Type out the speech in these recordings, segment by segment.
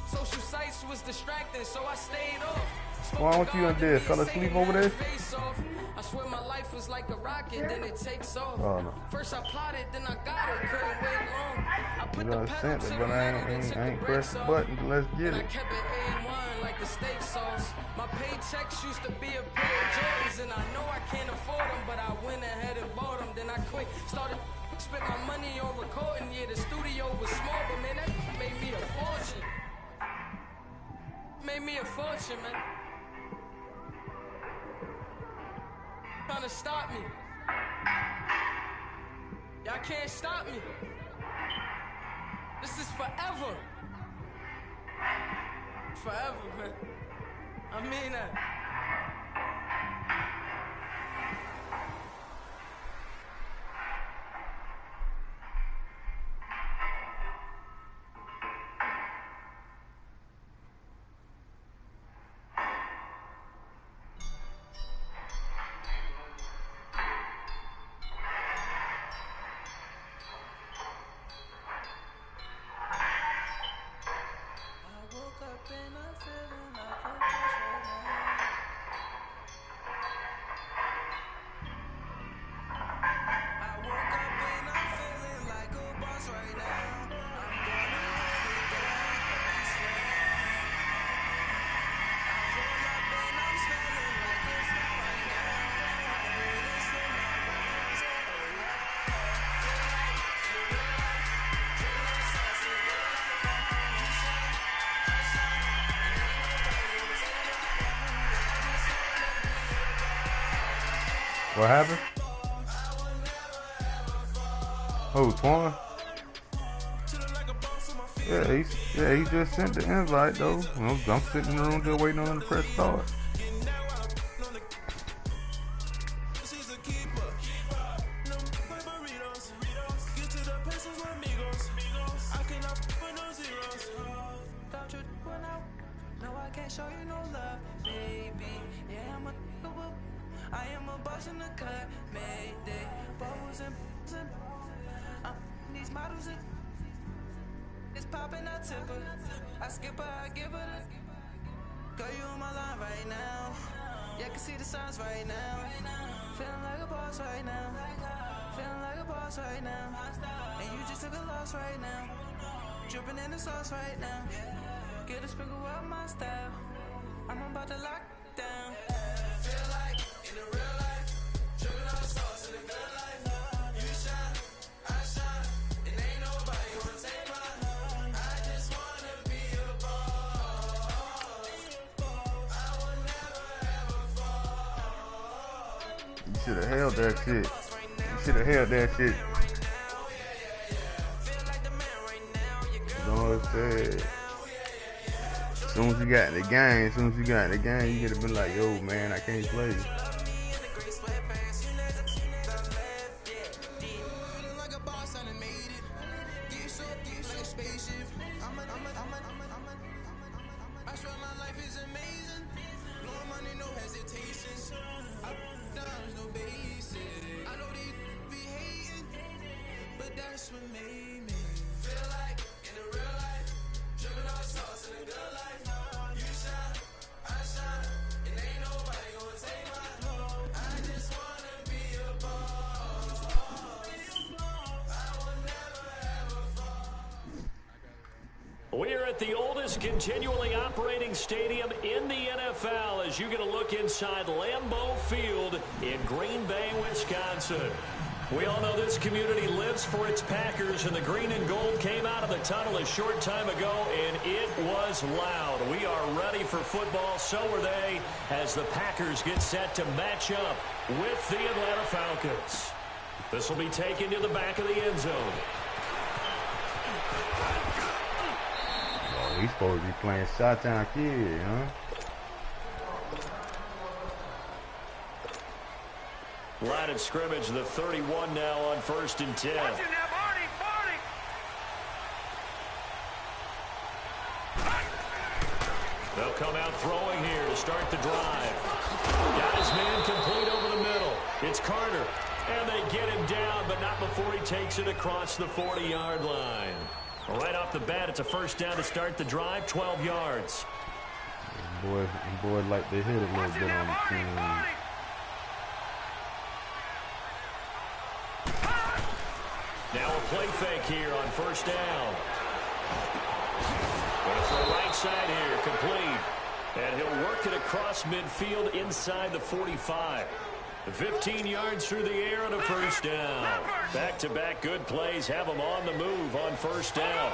Social sites was distracting, so I stayed off. Why don't you and Dad fell asleep over there? I swear my life was like a rocket, then it takes off. Oh, no. First I plotted, then I got it, couldn't wait long. I put the pedal sent to it, the but I metal, then took ain't the pressed brakes the off. button. Let's get And I it. kept it A1 like the steak sauce. My paychecks used to be a pair of Jordans, and I know I can't afford them, but I went ahead and bought them. Then I quit, started spent my money on recording. Yeah, the studio was small, but man, that made me a fortune. Made me a fortune, man. Trying to stop me. Y'all can't stop me. This is forever. Forever, man. I mean that. What happened? Oh, Twan? Yeah, he just sent the invite though. I'm sitting in the room just waiting on him to press start. You should have held that shit. You should have held that shit. You know what I'm saying? As soon as you got in the game, you could have been like, yo, man, I can't play. We're at the oldest continually operating stadium in the NFL as you get a look inside Lambeau Field in Green Bay, Wisconsin. We all know this community lives for its Packers, and the green and gold came out of the tunnel a short time ago, and it was loud. We are ready for football, so are they, as the Packers get set to match up with the Atlanta Falcons. This will be taken to the back of the end zone. He's supposed to be playing Shot-Town Kid, huh? Line of scrimmage, the 31 now on 1st and 10. They'll come out throwing here to start the drive. Got his man complete over the middle. It's Carter. And they get him down, but not before he takes it across the 40-yard line. Right off the bat, it's a first down to start the drive, 12 yards. Boy, like they hit a little bit on the team. Now a play fake here on first down. Going for the right side here, complete. And he'll work it across midfield inside the 45. 15 yards through the air and a first down. Back-to-back good plays have him on the move on first down.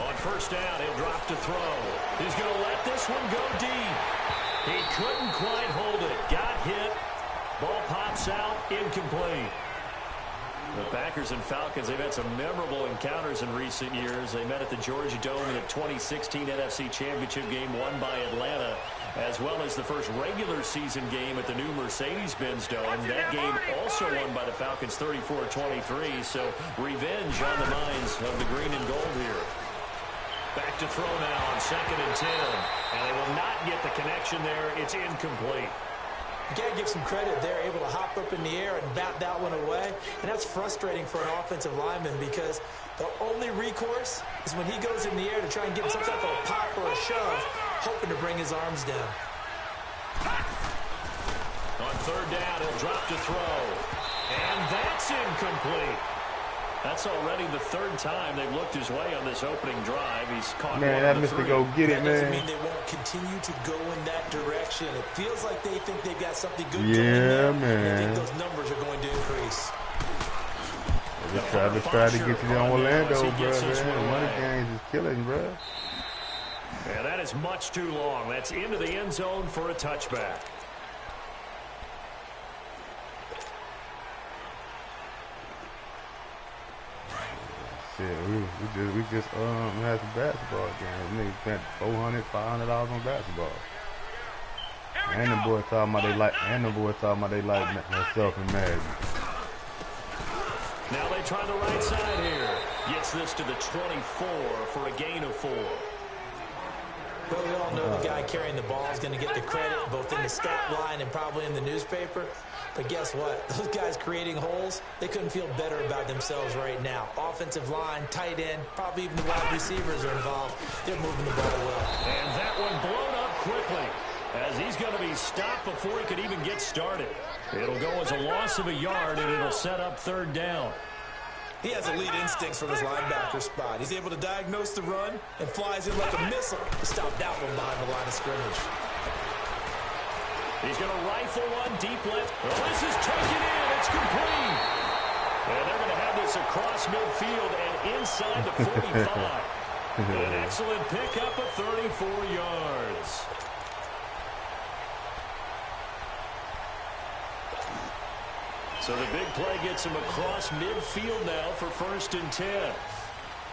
On first down, he'll drop to throw. He's going to let this one go deep. He couldn't quite hold it. Got hit. Ball pops out, incomplete. The Packers and Falcons, they've had some memorable encounters in recent years. They met at the Georgia Dome in the 2016 NFC Championship game won by Atlanta, as well as the first regular season game at the new Mercedes-Benz Dome. That game also won by the Falcons 34-23, so revenge on the minds of the green and gold here. Back to throw now on 2nd and 10, and they will not get the connection there. It's incomplete. You got to give some credit. They're able to hop up in the air and bat that one away. And that's frustrating for an offensive lineman because the only recourse is when he goes in the air to try and get some type of a pop or a shove, hoping to bring his arms down. On third down, he'll drop to throw. And that's incomplete. That's already the third time they've looked his way on this opening drive. He's caught man, that Mr. Go get it, man. That doesn't mean they won't continue to go in that direction. It feels like they think they've got something good going there. Man. And I think those numbers are going to increase. They try to get you to Orlando, bro. Money games is killing, bro. Yeah, that is much too long. That's into the end zone for a touchback. We just had some basketball games. Niggas spent $400, $500 on basketball. And the boys talking about they like myself and Madden. Now they try the right side here. Gets this to the 24 for a gain of 4. Well, we all know the guy carrying the ball is going to get the credit both in the stat line and probably in the newspaper. But guess what? Those guys creating holes, they couldn't feel better about themselves right now. Offensive line, tight end, probably even the wide receivers are involved. They're moving the ball well. And that one blown up quickly as he's going to be stopped before he could even get started. It'll go as a loss of a yard, and it'll set up third down. He has elite instincts from his linebacker spot. He's able to diagnose the run and flies in like a missile to stop that one behind the line of scrimmage. He's going to rifle one deep left. Well, this is taken in. It's complete. And they're going to have this across midfield and inside the 45. An excellent pickup of 34 yards. So the big play gets him across midfield now for 1st and 10.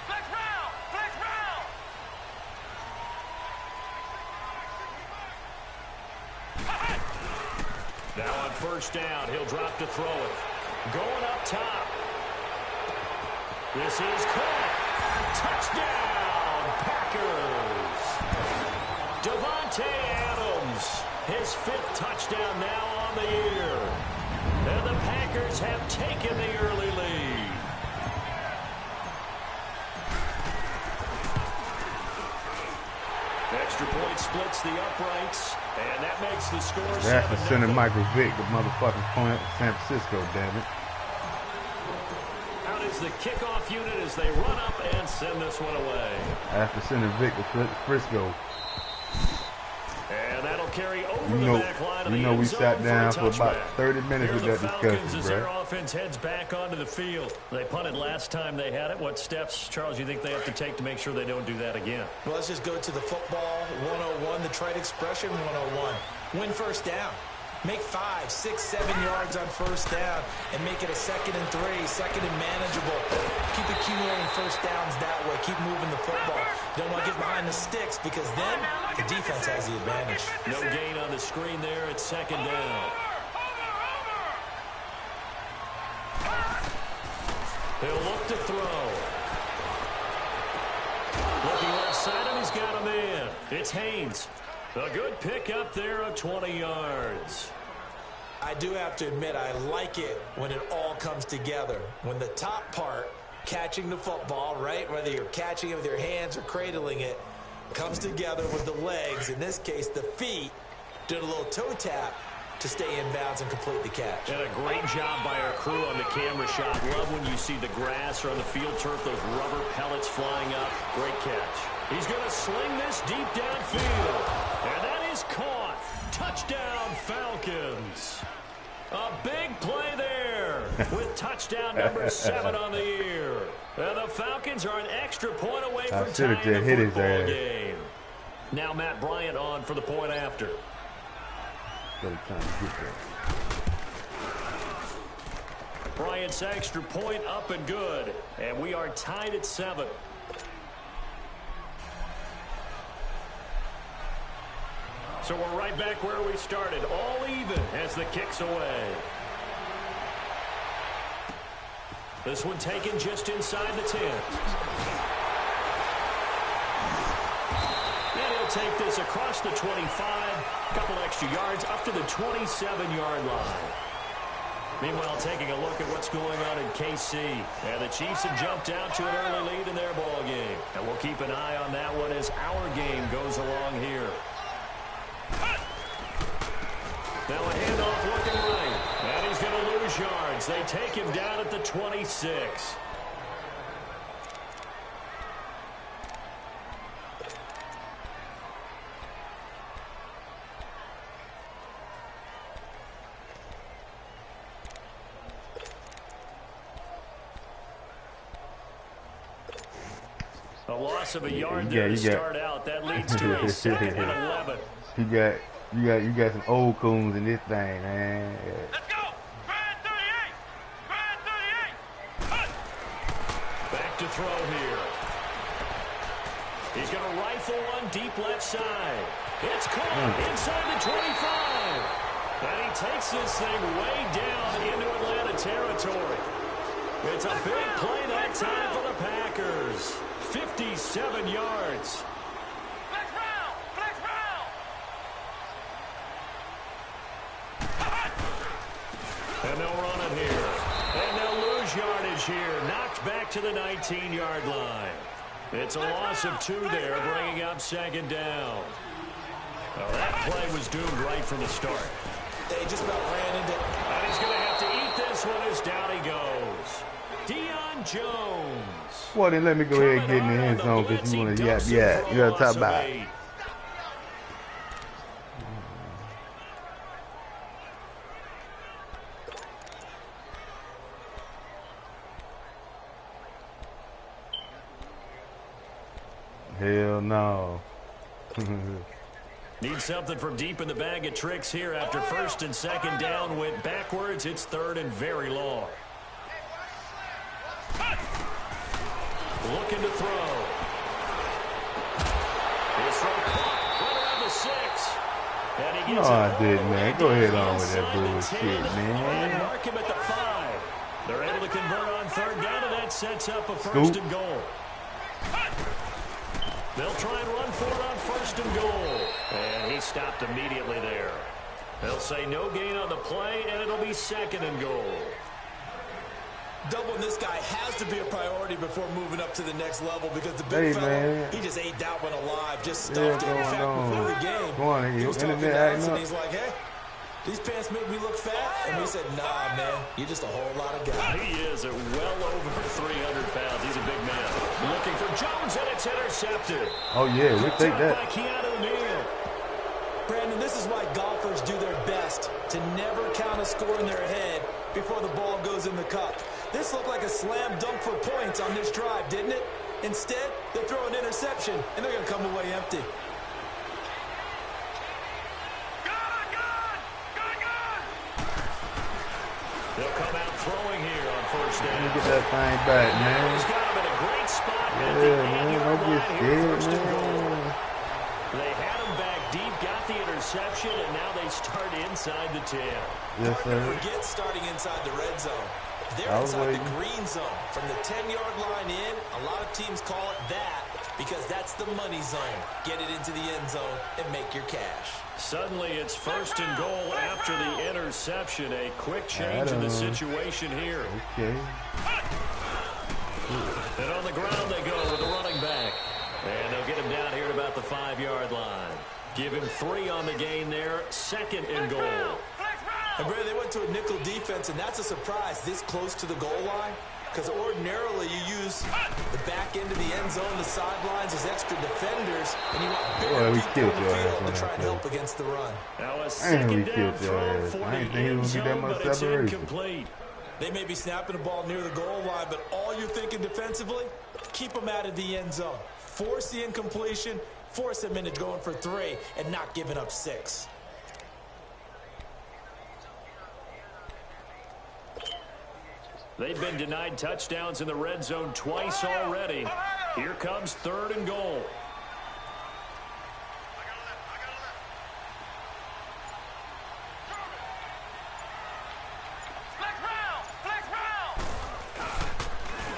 Flex round! Flex round! Now on first down, he'll drop to throw it. Going up top. This is caught. Touchdown, Packers. Devontae Adams, his 5th touchdown now on the year. And the Packers have taken the early lead. Extra point splits the uprights, and that makes the score 7-0. That's the center Michael Vick, the motherfucking point of San Francisco, damn it. Out is the kickoff unit as they run up and send this one away. After center Vick, the Frisco. And that'll carry over the back line of the end we zone sat down for about touchback. 30 minutes with that discussion, as bro. their offense heads back onto the field. They punted last time they had it. What steps, Charles, you think they have to take to make sure they don't do that again? Well, let's just go to the football 101, the trade expression 101. Win first down. Make 5, 6, 7 yards on first down and make it a 2nd and 3, 2nd and manageable. Keep accumulating first downs that way. Keep moving the football. You don't want to get behind the sticks because then the defense has the advantage. No gain on the screen there at 2nd down. He'll look to throw. Looking left side him, he's got him in. It's Haynes. A good pick up there of 20 yards. I do have to admit, I like it when it all comes together. When the top part, catching the football, right, whether you're catching it with your hands or cradling it, comes together with the legs, in this case the feet, did a little toe tap to stay in bounds and complete the catch. And a great job by our crew on the camera shot. Love when you see the grass or on the field turf, those rubber pellets flying up. Great catch. He's going to sling this deep downfield. And that is caught. Touchdown, Falcons. A big play there with touchdown number 7 on the year. And the Falcons are an extra point away from tying the football game. Now Matt Bryant on for the point after. Bryant's extra point up and good. And we are tied at 7. So we're right back where we started, all even as the kick's away. This one taken just inside the 10. And he'll take this across the 25, a couple extra yards up to the 27-yard line. Meanwhile, taking a look at what's going on in KC. And the Chiefs have jumped out to an early lead in their ball game. And we'll keep an eye on that one as our game goes along here. Now a handoff looking right. And he's going to lose yards. They take him down at the 26. A loss of a yard there to start out. That leads to a 2nd and 11. You got some old coons in this thing, man. Let's go! Brad 38! Brad 38! Back to throw here. He's going to rifle one deep left side. It's caught inside the 25. And he takes this thing way down into Atlanta territory. It's a big play that time for the Packers. 57 yards. Flex round! Flex round! And they'll run it here. And they'll lose yardage here. Knocked back to the 19-yard line. It's a loss of 2 there, bringing up 2nd down. Well, that play was doomed right from the start. They just about ran into it. And he's going to have to eat this one as down he goes. Deion Jones. Well, then let me go ahead and get in the end zone because you want to yap. You got to talk about it. Hell no. Need something from deep in the bag of tricks here after 1st and 2nd down. Went backwards. It's 3rd and very long. Looking to throw. His throw caught right around the 6. And he gets I didn't, man. Go ahead on with that bullshit, man. And mark him at the 5. They're able to convert on 3rd down, and that sets up a 1st and goal. They'll try and run for it on 1st and goal. And he stopped immediately there. They'll say no gain on the play, and it'll be 2nd and goal. Doubling this guy has to be a priority before moving up to the next level because the big fella, he just ate that one alive, just stuffed it. In fact, before the game, he was talking to us and he's like, hey, these pants make me look fat. And we said, nah, man, you're just a whole lot of guy. He is at well over 300 pounds. He's a big man. Looking for Jones, and it's intercepted. Oh, yeah, we take that. By Keanu Neal. Brandon, this is why golfers do their best to never count a score in their head before the ball goes in the cup. This looked like a slam dunk for points on this drive, didn't it? Instead, they throw an interception, and they're going to come away empty. They'll come out throwing here on 1st down. Let me get that thing back, man. He's got him in a great spot. Yeah, man, don't get scared, man. They had him back deep, got the interception, and now they start inside the 10. Yes, sir. Don't forget starting inside the red zone. They're inside the green zone. From the 10-yard line in, a lot of teams call it that. because that's the money zone. Get it into the end zone and make your cash. Suddenly it's 1st and goal after the interception. A quick change in the situation here. Okay. And on the ground they go with the running back. And they'll get him down here at about the 5-yard line. Give him 3 on the gain there. 2nd and goal. And Brad, they went to a nickel defense, and that's a surprise this close to the goal line. Because ordinarily you use the back end of the end zone, the sidelines as extra defenders, and you want bigger people on the field to try and help against the run. Now a 2nd down throw for the end zone, but it's incomplete. They may be snapping the ball near the goal line, but all you're thinking defensively, keep them out of the end zone. Force the incompletion, force them into going for 3, and not giving up 6. They've been denied touchdowns in the red zone twice already. Here comes 3rd and goal.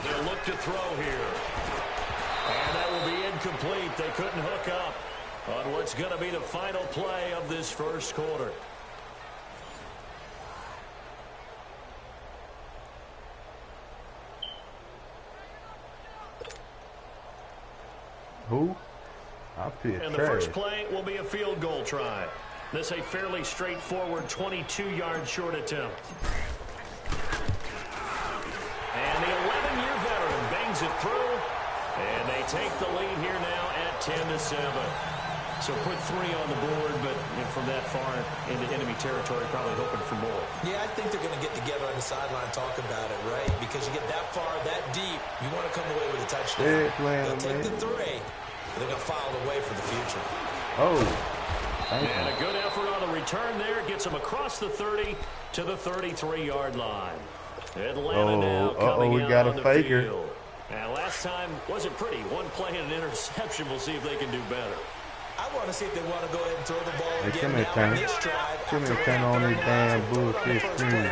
They'll look to throw here. And that will be incomplete. They couldn't hook up on what's going to be the final play of this first quarter. Who? And the first play will be a field goal try. This a fairly straightforward 22-yard short attempt. And the 11-year veteran bangs it through. And they take the lead here now at 10-7. So put 3 on the board, but from that far into enemy territory, probably hoping for more. Yeah, I think they're going to get together on the sideline and talk about it, right? Because you get that far, that deep, you want to come away with a touchdown. They'll take the 3, and they're going to file away for the future. Oh. And a good effort on the return there. Gets them across the 30 to the 33-yard line. Atlanta now coming out on the field. And last time wasn't pretty. One play and an interception. We'll see if they can do better. I want to see if they want to go ahead and throw the ball again now on this drive. Turn on this damn bullshit screen.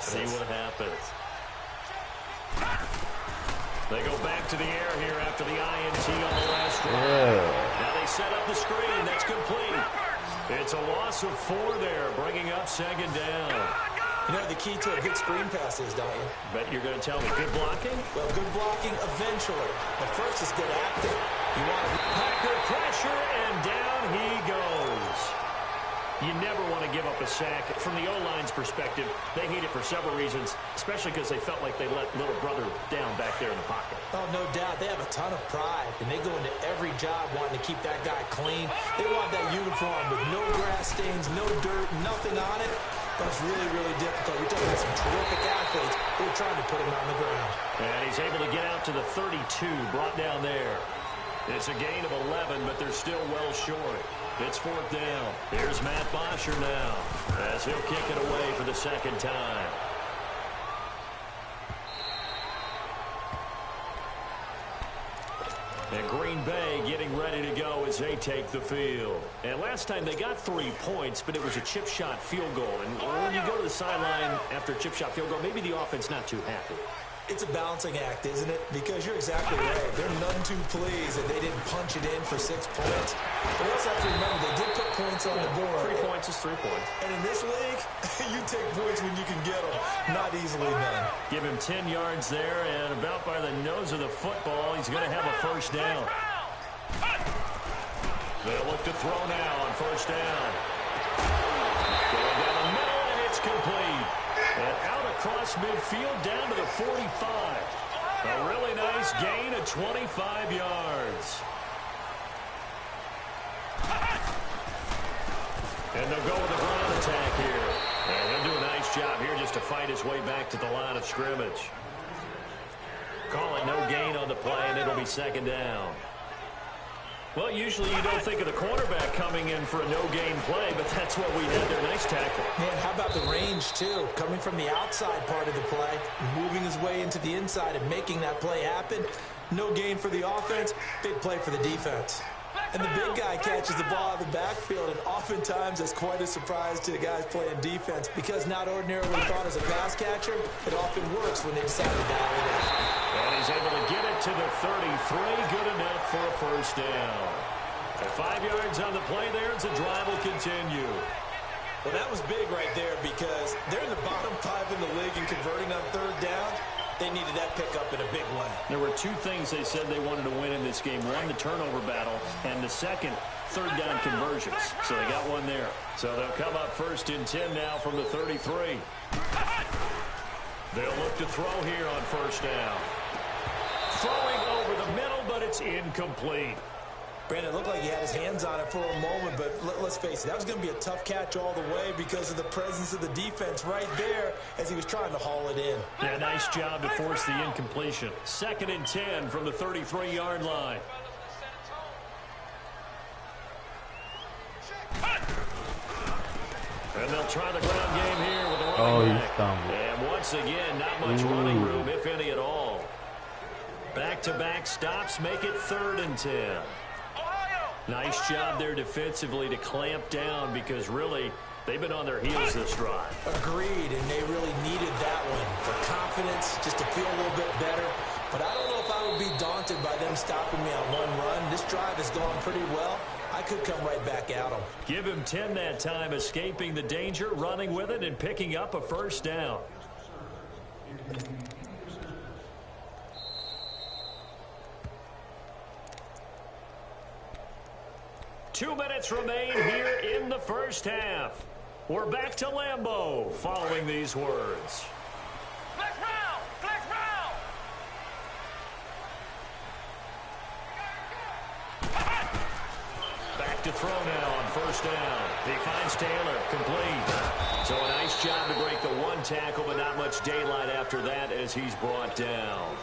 See what happens. They go back to the air here after the INT on the last drive. Now they set up the screen. That's complete. It's a loss of 4 there, bringing up 2nd down. You know the key to a good screen pass is, don't you? Bet you're going to tell me good blocking? Well, good blocking eventually. But first it's good acting. You want to Packer pressure, and down he goes. You never want to give up a sack. From the O-line's perspective, they hate it for several reasons, especially because they felt like they let little brother down back there in the pocket. Oh, no doubt. They have a ton of pride, and they go into every job wanting to keep that guy clean. They want that uniform with no grass stains, no dirt, nothing on it. But it's really, really difficult. You're talking about some terrific athletes who are trying to put him on the ground. And he's able to get out to the 32, brought down there. It's a gain of 11, but they're still well short. It's 4th down. Here's Matt Bosher now as he'll kick it away for the 2nd time. And Green Bay getting ready to go as they take the field. And last time they got 3 points, but it was a chip shot field goal. And when you go to the sideline after a chip shot field goal, maybe the offense not too happy. It's a balancing act, isn't it? Because you're exactly right. They're none too pleased that they didn't punch it in for 6 points. But also have to remember, they did put points on the board. 3 points is 3 points. And in this league, you take points when you can get them. Not easily done. Give him 10 yards there, and about by the nose of the football, he's going to have a 1st down. They'll look to throw now on 1st down. Going down the middle, and it's complete. And out across midfield down to the 45. A really nice gain of 25 yards. And they'll go with the ground attack here. And he'll do a nice job here just to fight his way back to the line of scrimmage. Call it no gain on the play, and it'll be 2nd down. Well, usually you don't think of the cornerback coming in for a no-gain play, but that's what we had there. Nice tackle. Man, how about the range, too? Coming from the outside part of the play, moving his way into the inside and making that play happen. No gain for the offense, big play for the defense. And the big guy catches the ball out of the backfield, and oftentimes that's quite a surprise to the guys playing defense because not ordinarily thought as a pass catcher, it often works when they decide to dial it in. And he's able to get it to the 33. Good enough for a first down. And 5 yards on the play there as the drive will continue. Well, that was big right there because they're in the bottom 5 in the league and converting on third down. They needed that pickup in a big way. There were 2 things they said they wanted to win in this game. One, the turnover battle, and the second, third down conversions. So they got one there. So they'll come up 1st and 10 now from the 33. They'll look to throw here on 1st down. Throwing over the middle, but it's incomplete. Brandon, it looked like he had his hands on it for a moment, but let's face it, that was going to be a tough catch all the way because of the presence of the defense right there as he was trying to haul it in. Yeah, nice job to force the incompletion. 2nd and 10 from the 33-yard line. And they'll try the ground game here with the running back. And once again, not much running room, if any at all. Back-to-back stops make it 3rd and 10. Nice job there defensively to clamp down because really they've been on their heels this drive. Agreed, and they really needed that one for confidence, just to feel a little bit better. But I don't know if I would be daunted by them stopping me on one run. This drive has gone pretty well. I could come right back at them. Give him 10 that time, escaping the danger, running with it, and picking up a first down. 2 minutes remain here in the first half. We're back to Lambeau following these words. Flex round! Flex round! Back to throw now on 1st down. He finds Taylor, complete. So a nice job to break the 1 tackle, but not much daylight after that as he's brought down.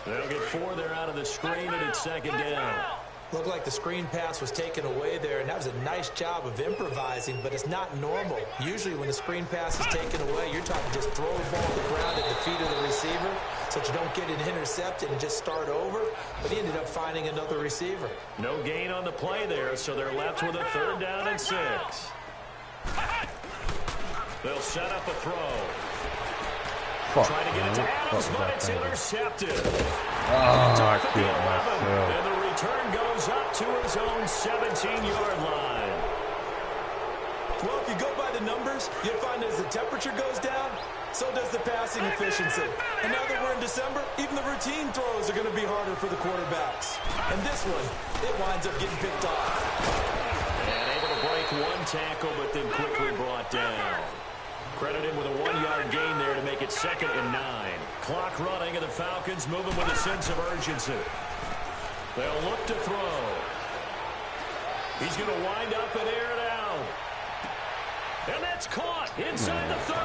They'll get 4 there out of the screen, and it's 2nd down. Looked like the screen pass was taken away there, and that was a nice job of improvising, but it's not normal. Usually when the screen pass is taken away, you're trying to just throw the ball to the ground at the feet of the receiver so that you don't get it intercepted and just start over, but he ended up finding another receiver. No gain on the play there, so they're left with a 3rd down and 6. They'll set up a throw. Trying to get it to Adams, but it's intercepted. I killed myself. And the return goes up to his own 17-yard line. Well, if you go by the numbers, you'll find that as the temperature goes down, so does the passing efficiency. And now that we're in December, even the routine throws are going to be harder for the quarterbacks. And this one, it winds up getting picked off. And able to break 1 tackle, but then quickly brought down. Credit him with a 1-yard gain there to make it 2nd and 9. Clock running, and the Falcons moving with a sense of urgency. They'll look to throw. He's going to wind up and air it out. And that's caught inside the 30.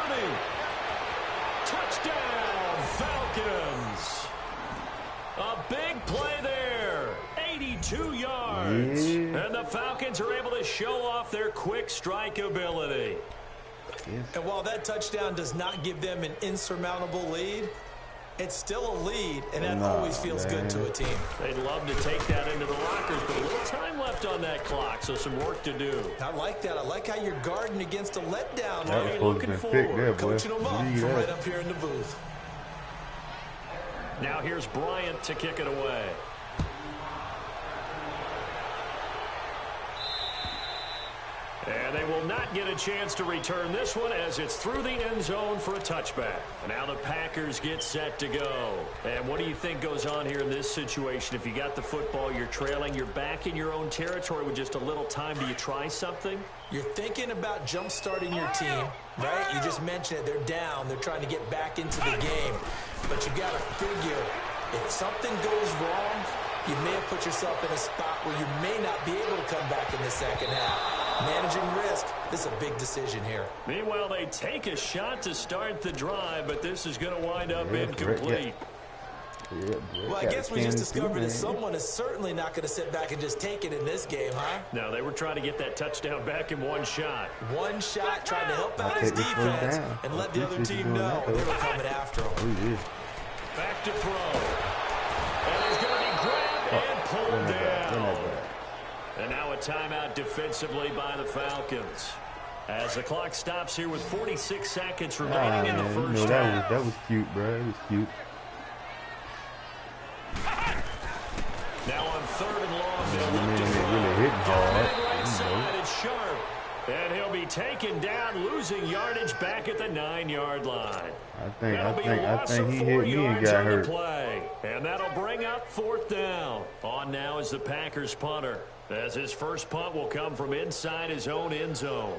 Touchdown, Falcons. A big play there. 82 yards. And the Falcons are able to show off their quick strike ability. And while that touchdown does not give them an insurmountable lead, it's still a lead, and that always feels good to a team. They'd love to take that into the lockers, but a little time left on that clock, so some work to do. I like that. I like how you're guarding against a letdown. That You're was looking supposed to be picked there, boy. coaching them up from right up here in the booth. Now here's Bryant to kick it away. And they will not get a chance to return this one as it's through the end zone for a touchback. And now the Packers get set to go. And what do you think goes on here in this situation? If you got the football, you're trailing, you're back in your own territory with just a little time. Do you try something? You're thinking about jump-starting your team, right? You just mentioned it. They're down. They're trying to get back into the game. But you got to figure if something goes wrong, you may have put yourself in a spot where you may not be able to come back in the second half. Managing risk, this is a big decision here. Meanwhile, they take a shot to start the drive, but this is going to wind up incomplete. Well, I guess we just discovered that someone is certainly not going to sit back and just take it in this game, huh? No, they were trying to get that touchdown back in one shot. One shot, trying to help out his defense and let the other team know they were coming after him. Back to throw. And he's going to be grabbed and pulled down. And now a timeout defensively by the Falcons. As the clock stops here with 46 seconds remaining in the first half. That was cute, bro. It was cute. Now on 3rd and long, they'll Man, look to they throw. really hitting hard. Right side, it's Sharp. And he'll be taken down, losing yardage back at the 9-yard line. I think he hit me and got hurt. Play. And that'll bring up 4th down. On now is the Packers punter, as his first punt will come from inside his own end zone.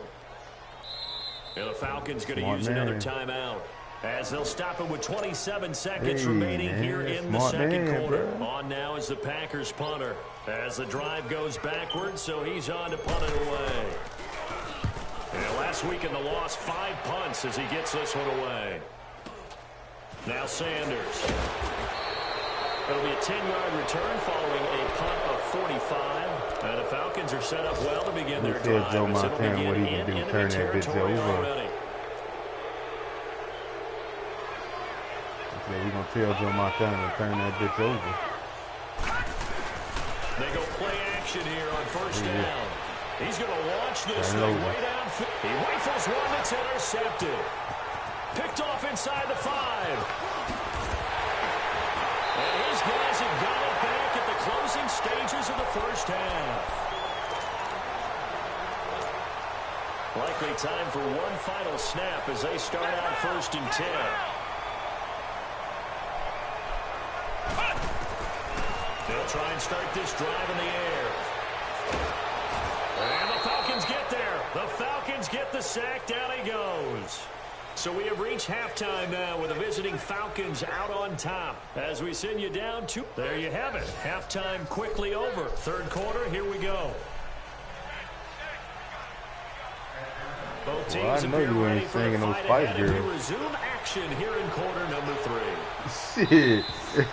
And the Falcons going to use another timeout, as they'll stop him with 27 seconds remaining here in the second quarter. Bro. On now is the Packers punter, as the drive goes backwards, so he's on to punt it away. And last week in the loss, 5 punts as he gets this one away. Now Sanders. It'll be a 10-yard return following a punt of 45. And the Falcons are set up well to begin their drive. Joe Montana what he can do, turn that bitch over. We're going to tell Joe Montana to turn that bitch over. They go play action here on 1st down. He's going to launch this thing way down. He rifles one that's intercepted. Picked off inside the 5. And his guys have got it back at the closing stages of the first half. Likely time for one final snap as they start out 1st and 10. They'll try and start this drive in the air. And the Falcons get there. The Falcons get the sack. Down he goes. So we have reached halftime now with the visiting Falcons out on top. As we send you down to... There you have it. Halftime quickly over. 3rd quarter, here we go. Both teams I know you ain't singing no Spice Girls. Resume action here in quarter number 3. Shit.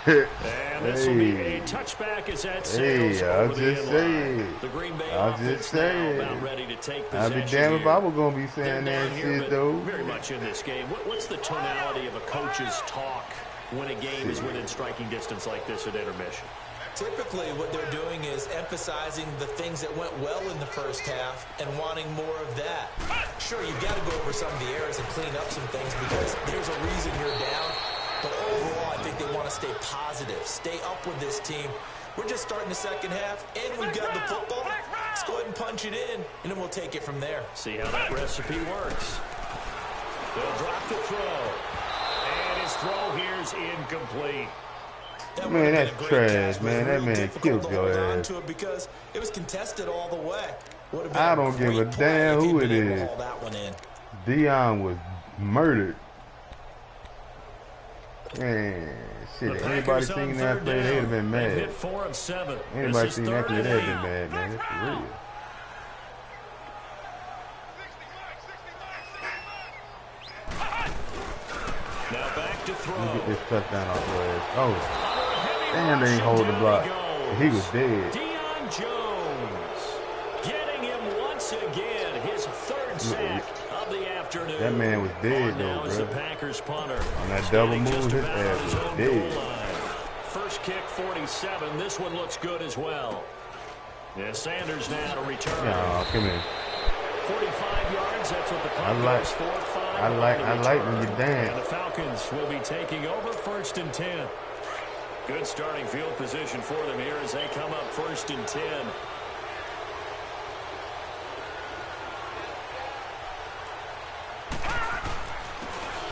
And this will be a touchback as that sails over the end line. The Green Bay offense now about ready to take possession. I'd be damned if I was going to be saying that shit, though. Very much in this game. What's the tonality of a coach's talk when a game is within striking distance like this at intermission? Typically, what they're doing is emphasizing the things that went well in the first half and wanting more of that. Sure, you've got to go over some of the errors and clean up some things because there's a reason you're down. But overall, I think they want to stay positive, stay up with this team. We're just starting the second half, and we've got the football. Let's go ahead and punch it in, and then we'll take it from there. See how that recipe works. They'll drop the throw. And his throw here's incomplete. Man, that's trash, man. That man killed your ass. To it because it was contested all the way. I don't give a damn who it is. Dion was murdered. Man, shit. Anybody seen that play, they'd have been mad. Hit 4 of 7. Anybody seen that play, they'd have been mad, man. That's for real. Now back to throw. Let me get this touchdown off your ass. Oh. Damn, they ain't hold the block. He was dead. Deion Jones getting him once again, his 3rd sack of the afternoon. That man was dead, though, bro. The Packers punter. On that double move, his ass was dead. First kick, 47. This one looks good as well. Yeah, Sanders now to return. No, come here. 45 yards, that's what the punt goes for. I like when you dance. And the Falcons will be taking over 1st and 10. Good starting field position for them here as they come up 1st and 10.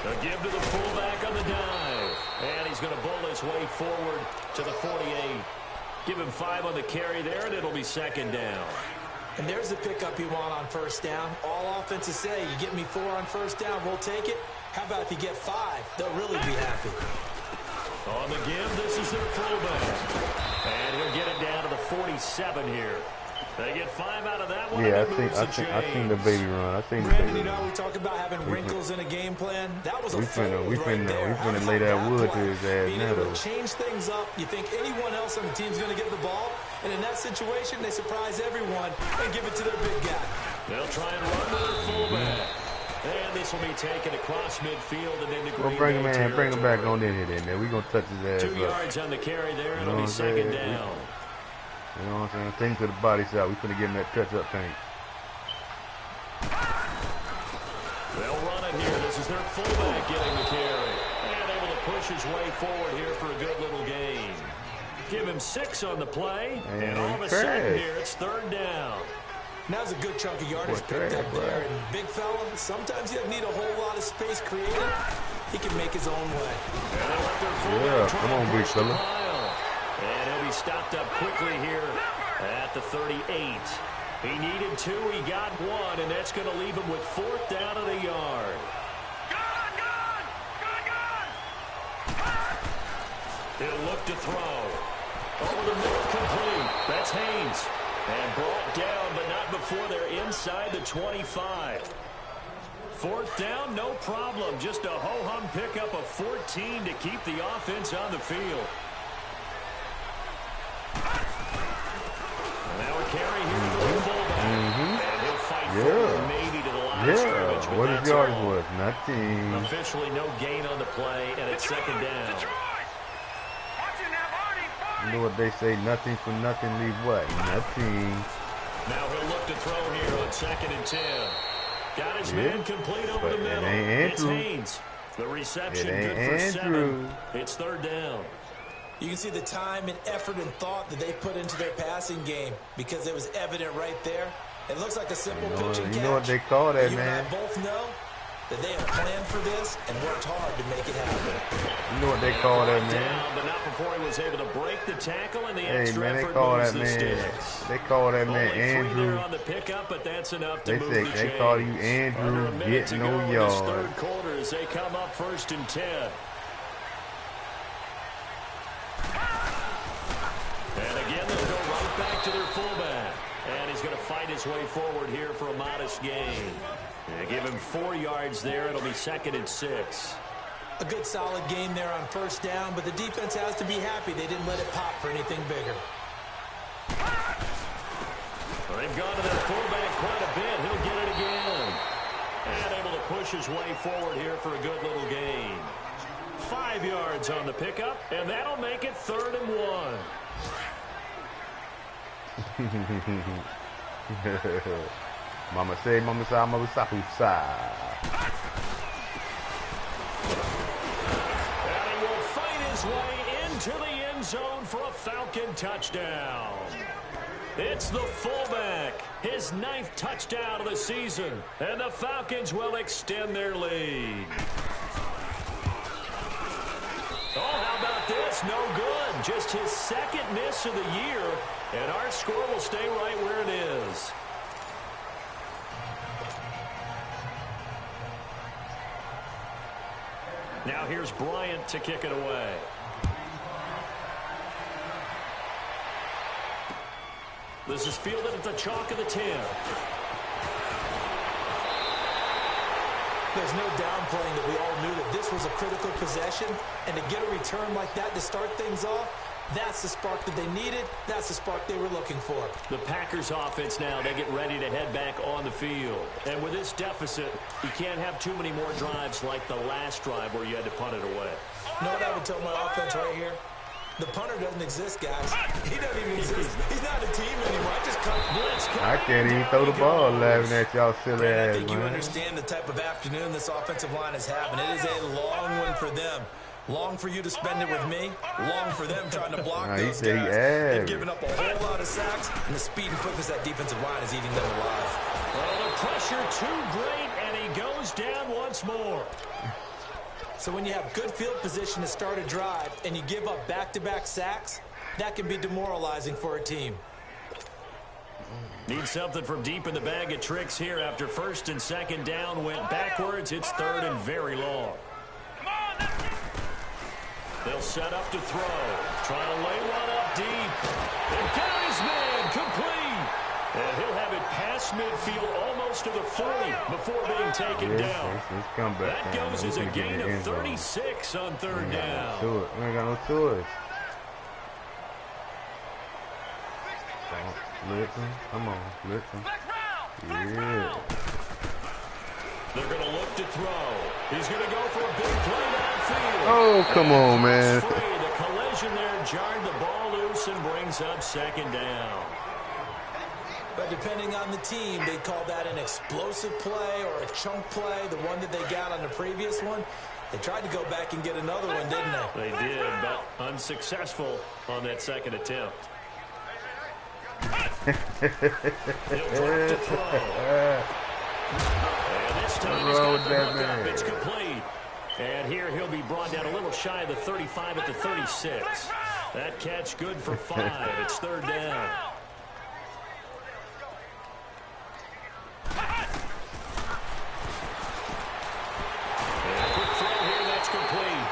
A give to the fullback on the dive. And he's going to bowl his way forward to the 48. Give him 5 on the carry there, and it'll be 2nd down. And there's the pickup you want on 1st down. All offenses say, you get me 4 on 1st down, we'll take it. How about if you get 5? They'll really be happy. On the give, this is their fullback. And he'll get it down to the 47 here. They get 5 out of that one. Yeah, I seen the baby run. I seen the baby run. You know, we talk about having wrinkles in a game plan. That was a we finna lay that wood to his ass now, though. Change things up. You think anyone else on the team's going to get the ball, and in that situation, they surprise everyone and give it to their big guy. They'll try and run with their fullback. And this will be taken across midfield and into Green Bay territory. Bring him back on in here, man. We're going to touch his ass 2 yards on the carry there, and it'll be 2nd down. You know what I'm saying? Tank to the body side. We finna give him that touch-up tank. They'll run it here. This is their fullback getting the carry. And able to push his way forward here for a good little gain. Give him 6 on the play. And all of a sudden here, it's 3rd down. Now's a good chunk of yardage picked up there. And big fella, sometimes you don't need a whole lot of space created. He can make his own way. Yeah, come on, big fella. And he'll be stopped up quickly here at the 38. He needed 2, he got 1, and that's going to leave him with 4th down of the yard. He'll look to throw. Over the middle, complete. That's Haynes. And brought down, but not before they're inside the 25. 4th down, no problem. Just a ho-hum pickup of 14 to keep the offense on the field. And now a carry here for the fullback. And he'll fight forward maybe to the line of scrimmage. What is yardage was? Nothing. Officially no gain on the play, and it's 2nd down. You know what they say, nothing for nothing, leave what? Nothing. Now he'll look to throw here on 2nd and 10. Got his man complete over the middle. It's Haynes. The reception good for 7. It's 3rd down. You can see the time and effort and thought that they put into their passing game because it was evident right there. It looks like a simple pitch and catch. You know what they call that, you man? And I both know that they have planned for this and worked hard to make it happen. You know what they call that, man? Down, but not before he was able to break the tackle and the hey, extra man, they effort call moves that the man. sticks. They call that man Only Andrew. 3 on the pickup, but that's enough to move say the they chains. call you Andrew. Get no yards. 3rd quarter as they come up 1st and 10. And again, they'll go right back to their fullback. And he's going to fight his way forward here for a modest gain. They give him 4 yards there. It'll be 2nd and 6. A good solid game there on 1st down, but the defense has to be happy they didn't let it pop for anything bigger. Well, they've gone to that fullback quite a bit. He'll get it again. And able to push his way forward here for a good little gain. 5 yards on the pickup, and that'll make it 3rd and 1. Mama say, mama say, mama say, And he will fight his way into the end zone for a Falcon touchdown. It's the fullback, his 9th touchdown of the season, and the Falcons will extend their lead. Oh, how about this? No good. Just his 2nd miss of the year, and our score will stay right where it is. Now here's Bryant to kick it away. This is fielded at the chalk of the 10. There's no downplaying that we all knew that this was a critical possession, and to get a return like that to start things off, that's the spark that they needed. That's the spark they were looking for. The Packers offense now, they get ready to head back on the field. And with this deficit, you can't have too many more drives like the last drive where you had to punt it away. You know what I would tell my offense right here? The punter doesn't exist, guys. He doesn't even exist. He's not a team anymore. I can't even throw the ball laughing at y'all silly ass, man. I think you understand the type of afternoon this offensive line is having. It is a long one for them. Long for you to spend it with me. Long for them trying to block those guys. They've given up a whole lot of sacks, and the speed and quickness that defensive line is eating them alive. Well, the pressure too great, and he goes down once more. So when you have good field position to start a drive and you give up back-to-back sacks, that can be demoralizing for a team. Need something from deep in the bag of tricks here after 1st and 2nd down went backwards. It's 3rd and very long. They'll set up to throw. Trying to lay one up deep. And got his man complete. And he'll have it past midfield almost to the 40 before being taken down. That goes as a gain of 36 on 3rd down. We ain't got no choice. Blitzing. Come on, blitzing. Yeah. They're going to look to throw. He's going to go for a big play downfield. Oh, come on, man. The collision there jarred the ball loose and brings up 2nd down. But depending on the team, they call that an explosive play or a chunk play, the one that they got on the previous one. They tried to go back and get another one, didn't they? They did, but unsuccessful on that second attempt. He'll drop to throw. And this time he's got the hook up. It's complete. And here he'll be brought down a little shy of the 35 at the 36. That catch good for 5. It's third down. And a quick throw here. That's complete.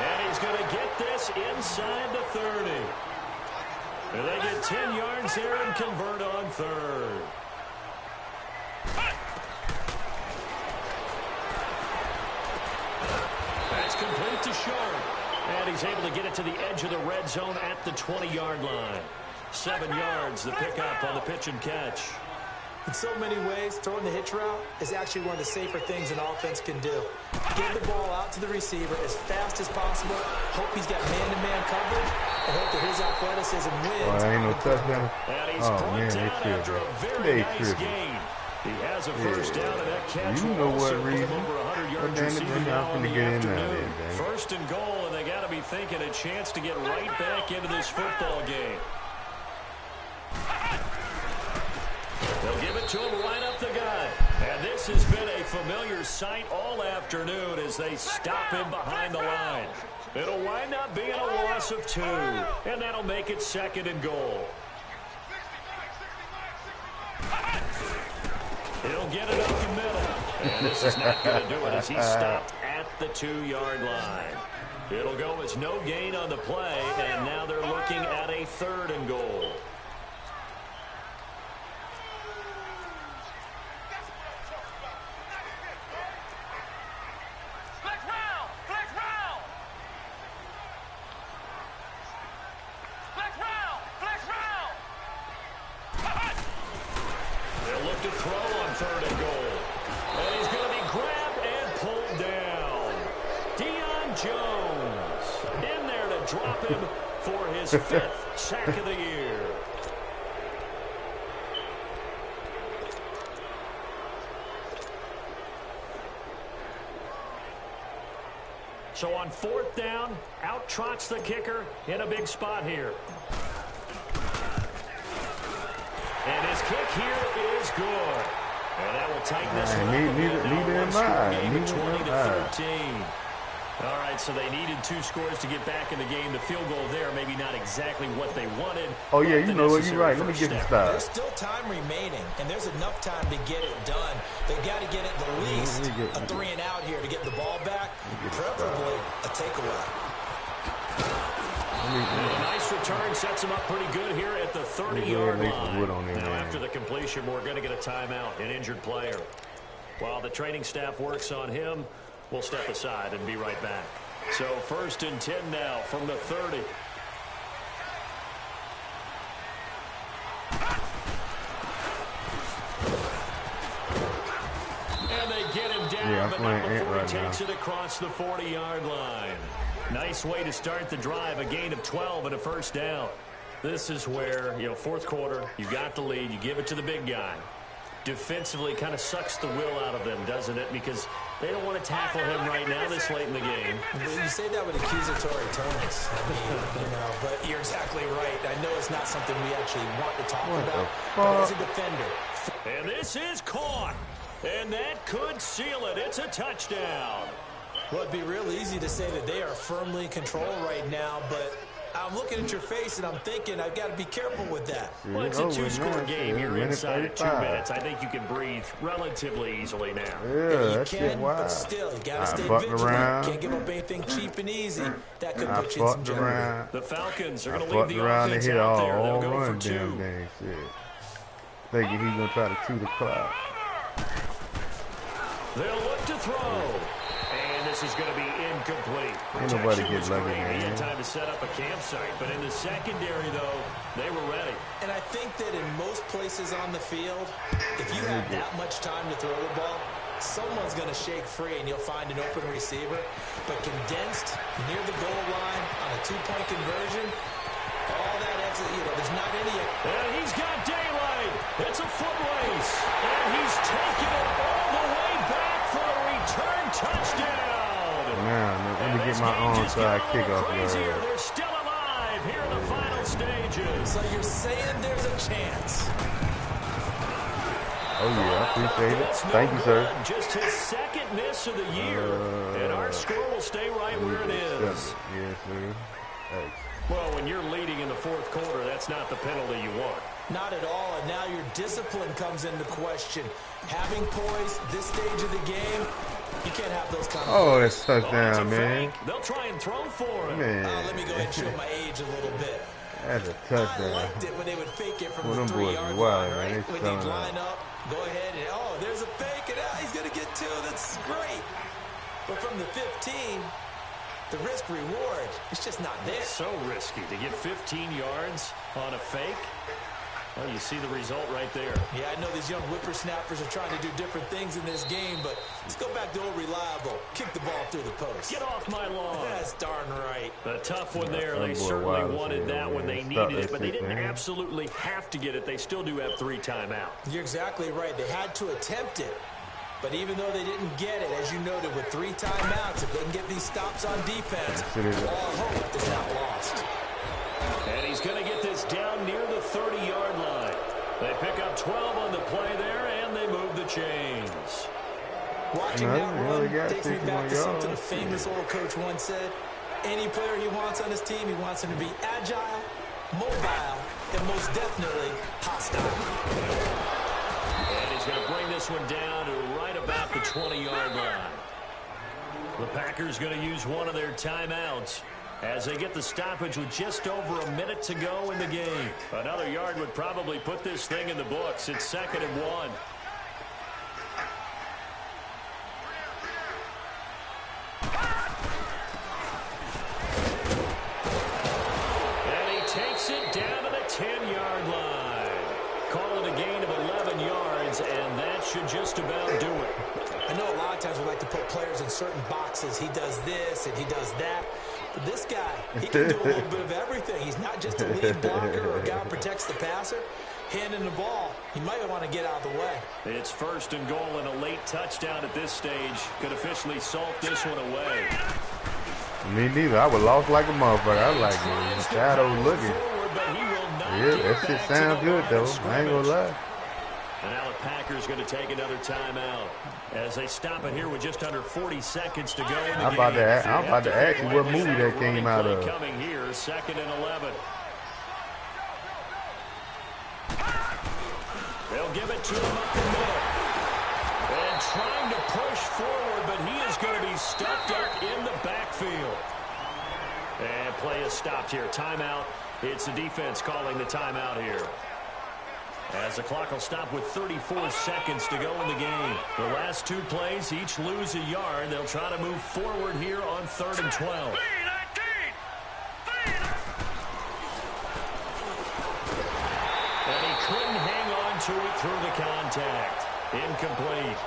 And he's going to get this inside the 30. And they get 10 yards there and convert on third. That's complete to Short. And he's able to get it to the edge of the red zone at the 20-yard line. 7 yards, the pickup on the pitch and catch. In so many ways, throwing the hitch route is actually one of the safer things an offense can do. Get the ball out to the receiver as fast as possible. Hope he's got man-to-man coverage, and hope that his athleticism wins. Oh, ain't no touchdown. And he's brought down after a very nice gain. He has a first down, and that catch will also put him over 100 yards receiving now in the afternoon. First and goal, and they got to be thinking a chance to get right back into this football game. They'll give it to him right up the gut. And this has been a familiar sight all afternoon as they stop him behind the line. It'll wind up being a loss of 2, and that'll make it second and goal. He'll get it up the middle. And this is not going to do it as he stopped at the 2-yard line. It'll go as no gain on the play, and now they're looking at a third and goal. For his 5th sack of the year. So on 4th down, out trots the kicker in a big spot here. And his kick here is good. And that will tighten this one up. Neither 20-13. All right, so they needed 2 scores to get back in the game. The field goal there, maybe not exactly what they wanted. Oh, yeah, you know what? You're right. Let me get this style. There's still time remaining, and there's enough time to get it done. They've got to get at the least a 3 and out here to get the ball back, preferably a takeaway. And a nice return sets him up pretty good here at the 30-yard line. Now, after the completion, we're going to get a timeout, an injured player. While the training staff works on him, we'll step aside and be right back. So 1st and 10 now from the 30. And they get him down, but not before he takes it across the 40-yard line. Nice way to start the drive, a gain of 12 and a first down. This is where, 4th quarter, you got the lead, you give it to the big guy. Defensively kind of sucks the will out of them, doesn't it? Because they don't want to tackle him right now this late in the game. Well, you say that with accusatory tones. But you're exactly right. I know it's not something we actually want to talk about, but as a defender. And this is caught. And that could seal it. It's a touchdown. Well, it'd be real easy to say that they are firmly in control right now, but I'm looking at your face and I'm thinking I've got to be careful with that. Well, it's a 2-score game. You're inside of 2 minutes. I think you can breathe relatively easily now. Yeah, you can, but still, you got to stay vigilant. Can't give up anything cheap and easy. That could put you in some jeopardy. The Falcons are going to leave the offense out there. They'll go for 2. Thinking he's going to try to chew the clock. They'll look to throw. This is going to be incomplete. Ain't nobody get lucky, man. He had time to set up a campsite, but in the secondary, though, they were ready. And I think that in most places on the field, if you have that much time to throw the ball, someone's going to shake free and you'll find an open receiver. But condensed near the goal line on a 2-point conversion, all that exit, there's not any. And he's got daylight. It's a foot race. And he's taking it all the way back for a return touchdown. onside kickoff. They're still alive here in the final stages. So you're saying there's a chance? Oh, yeah, I appreciate it. Thank you, sir. Just his second miss of the year, and our score will stay right where it is. Yes, sir. Thanks. Well, when you're leading in the fourth quarter, that's not the penalty you want. Not at all, and now your discipline comes into question. Having poise this stage of the game, you can't have those kind of Oh, that's touchdown, man. They'll try and throw for him. Man. Let me go ahead and show my age a little bit. That's a I touchdown. liked it when they would fake it from Well, the them boys 3-yard is wild, line, man. right? They When selling they line out. up, go ahead, and there's a fake, and he's going to get two. That's great. But from the 15, the risk-reward, it's just not there. It's so risky to get 15 yards on a fake. Well, you see the result right there. Yeah, I know these young whippersnappers are trying to do different things in this game, but let's go back to old reliable. Kick the ball through the post. Get off my lawn. That's darn right. A tough one there. They certainly wanted that when they needed it, but they didn't absolutely have to get it. They still do have 3 timeouts. You're exactly right. They had to attempt it. But even though they didn't get it, as you noted, with 3 timeouts, if they can get these stops on defense, all hope is not lost. And he's going to get this down near the 30-yard line. They pick up 12 on the play there, and they move the chains. Watching that run takes me back to something a famous old coach once said. Any player he wants on his team, he wants him to be agile, mobile, and most definitely hostile. And he's going to bring this one down to right about the 20-yard line. The Packers going to use one of their timeouts as they get the stoppage with just over a minute to go in the game. Another yard would probably put this thing in the books. It's 2nd and 1. And he takes it down to the 10-yard line. Call it a gain of 11 yards, and that should just about do it. I know a lot of times we like to put players in certain boxes. He does this and he does that. But this guy, he can do a little bit of everything. He's not just a lead blocker or a guy who protects the passer. Handing the ball, he might want to get out of the way. It's 1st and goal and a late touchdown at this stage. Could officially salt this one away. Me neither. I was lost like a motherfucker. I was like, man, shadow looking. Yeah, that shit sounds good, though. I ain't gonna lie. And now the Packers going to take another timeout as they stop it here with just under 40 seconds to go in the game. I'm about to ask you what movie that came out of. Coming here, 2nd and 11. They'll give it to him up the middle. And trying to push forward, but he is going to be stuffed up in the backfield. And play is stopped here. Timeout. It's the defense calling the timeout here. As the clock will stop with 34 seconds to go in the game. The last 2 plays, each lose a yard. They'll try to move forward here on 3rd and 12. And he couldn't hang on to it through the contact. Incomplete.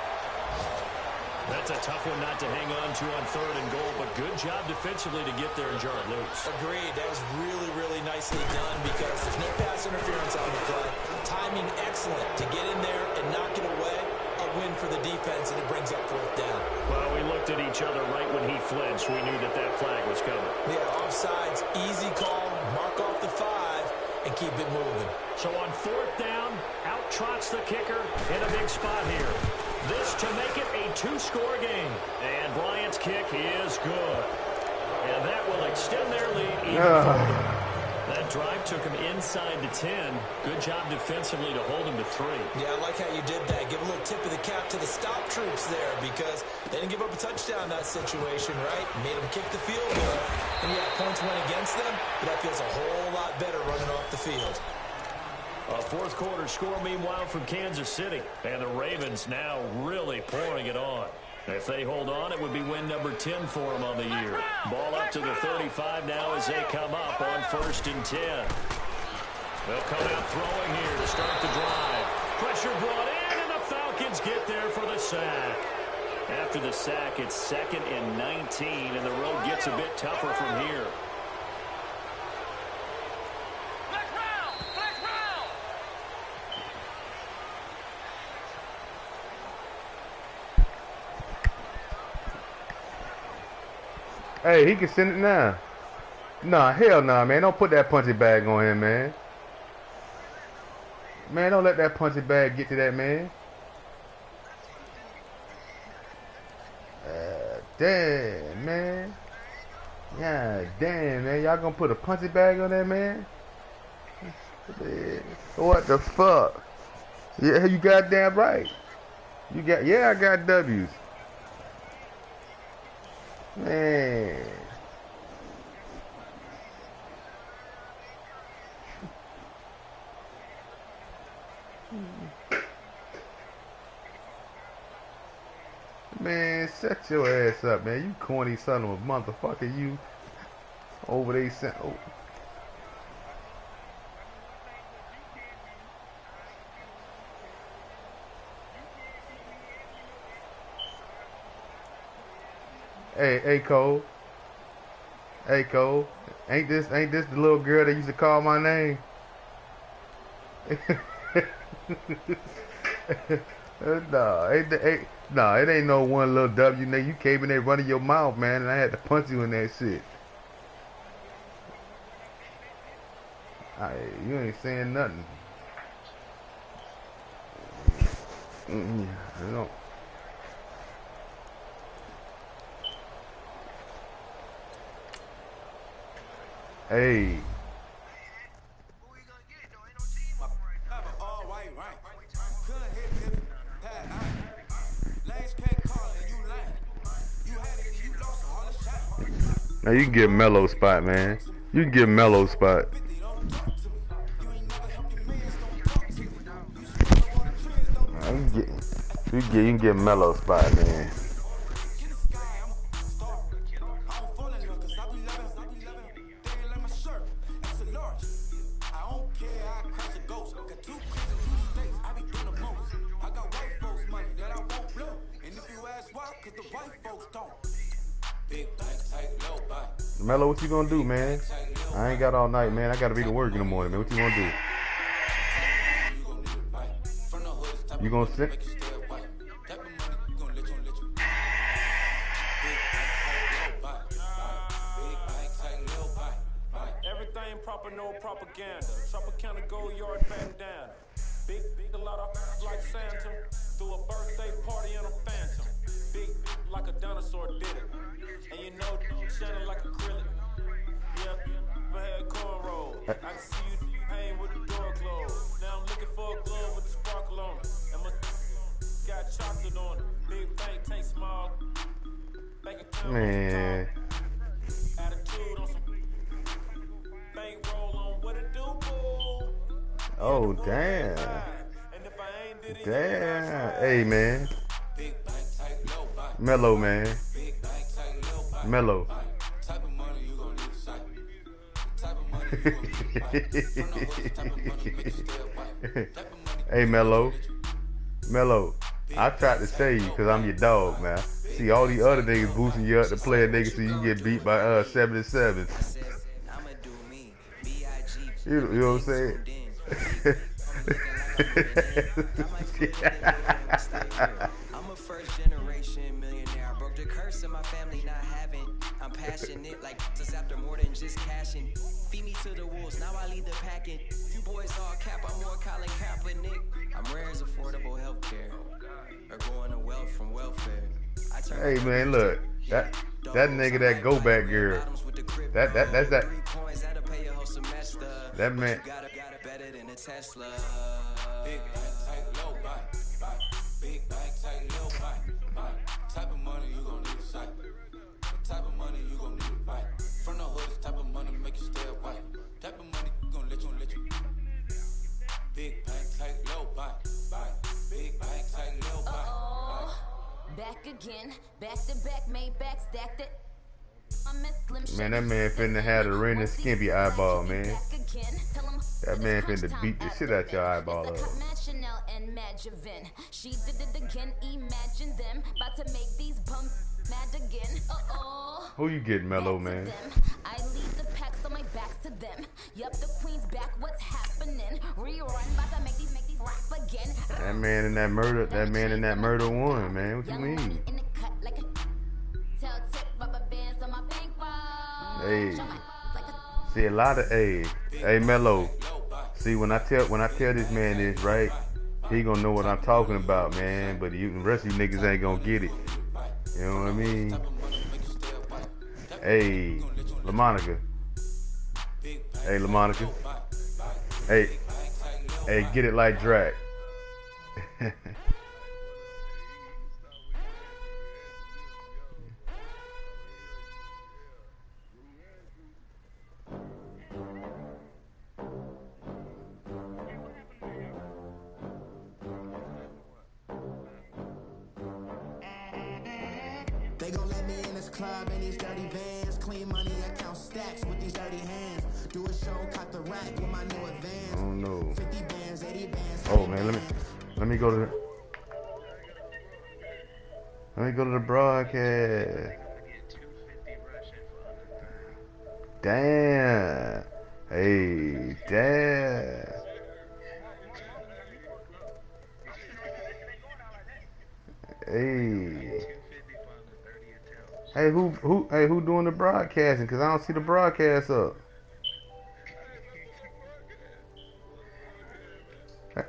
That's a tough one not to hang on to on 3rd and goal, but good job defensively to get there and jar it loose. Agreed. That was really, really nicely done because there's no pass interference on the play. Timing excellent to get in there and knock it away. A win for the defense, and it brings up 4th down. Well, we looked at each other right when he flinched. We knew that that flag was coming. Yeah, offsides, easy call, mark off the 5, and keep it moving. So on 4th down, out trots the kicker in a big spot here. This to make it a 2-score game. And Bryant's kick is good. And that will extend their lead even further. That drive took him inside the 10. Good job defensively to hold him to 3. Yeah, I like how you did that. Give a little tip of the cap to the stop troops there because they didn't give up a touchdown in that situation, right? Made them kick the field goal. And yeah, points went against them, but that feels a whole lot better running off the field. A 4th quarter score, meanwhile, from Kansas City. And the Ravens now really pouring it on. If they hold on, it would be win number 10 for them on the year. Ball up to the 35 now as they come up on 1st and 10. They'll come out throwing here to start the drive. Pressure brought in, and the Falcons get there for the sack. After the sack, it's 2nd and 19, and the road gets a bit tougher from here. Hey, he can send it now. Nah, hell nah, man. Don't put that punching bag on him, man. Man, don't let that punching bag get to that man. Damn, man. Yeah, damn, man. Y'all gonna put a punching bag on that man? What the fuck? Yeah, you goddamn right. You got, yeah, I got W's. Man. Man, shut your ass up, man. You corny son of a motherfucker. You over there. Oh. Hey, Cole. Hey, Cole. Ain't this the little girl that used to call my name? Nah, it ain't no one little W, nigga. You came in there running your mouth, man, and I had to punch you in that shit. You ain't saying nothing. You know. Hey. Now you can get Mellow spot, man. You can get Mellow spot. You can get Mellow spot, man. Mello, what you gonna do, man? I ain't got all night, man. I gotta be to work in the morning, man. What you gonna do? You gonna sit? Everything proper, no propaganda. Tropicana gold yard bandana. Big, a lot of like Santa. Threw a birthday party in a phantom. Big like a dinosaur did it. And you know, shining like acrylic. Yep, I had cornrows. I can see you pain with the door closed. Now I'm looking for a glove with the sparkle on it. And my got chocolate on it. Big bank, tank small. Bank account. Man. Attitude on some bank roll on what it do, boo. Oh, damn. Damn. Hey, man. Mellow, man. Mellow. Hey, Mellow. Mellow. I tried to tell you because I'm your dog, man. See, all the other niggas boosting you up to play a nigga so you can get beat by 77. You know what I'm saying? I'm a first generation millionaire. I broke the curse of my family not having. I'm passionate like just after more than just cashing. Feed me to the wolves, now I lead the packing. You boys all cap, I'm more Colin Kaepernick. I'm rare as affordable healthcare. Or going to wealth from welfare. Hey man, look, that nigga, that go back girl. That's that. That man. Big bank, take low buy. Big bank, take low buy. Type of money you gon' need to sight. Type of money you gon' need to buy. From the hood, this type of money make you stay white. Type of money gon' let you. Big bank, take low buy. Big bank, take low buy. Back again, back to back, made back, stacked it. Man, that man finna have the Ren and Skimpy eyeball, man. That man finna beat the shit out your eyeball up. She did it again, imagine them about to make these bums mad again. Who you getting, Mellow, man? I lead the pack, so my back's to them. Yup, the queen's back, what's happening? Rerun, about to make these rap again. That man in that murder won, man. What you mean? In the cut like a tell tip rubber bands on my bank. Hey, see a lot of hey Mello. See when I tell this man this right, he gonna know what I'm talking about, man. But the rest of you niggas ain't gonna get it. You know what I mean? Hey, LaMonica. Hey, LaMonica. Hey, get it like Drac. They gon' let me in this club in these dirty vans. Clean money, I count stacks with these dirty hands. Do a show, cut the rack with my new advance. I don't know. 50 bands, 80 bands. Oh man, let me go to the broadcast. Damn. Hey, damn. Hey. Hey, who doing the broadcasting? Cause I don't see the broadcast up.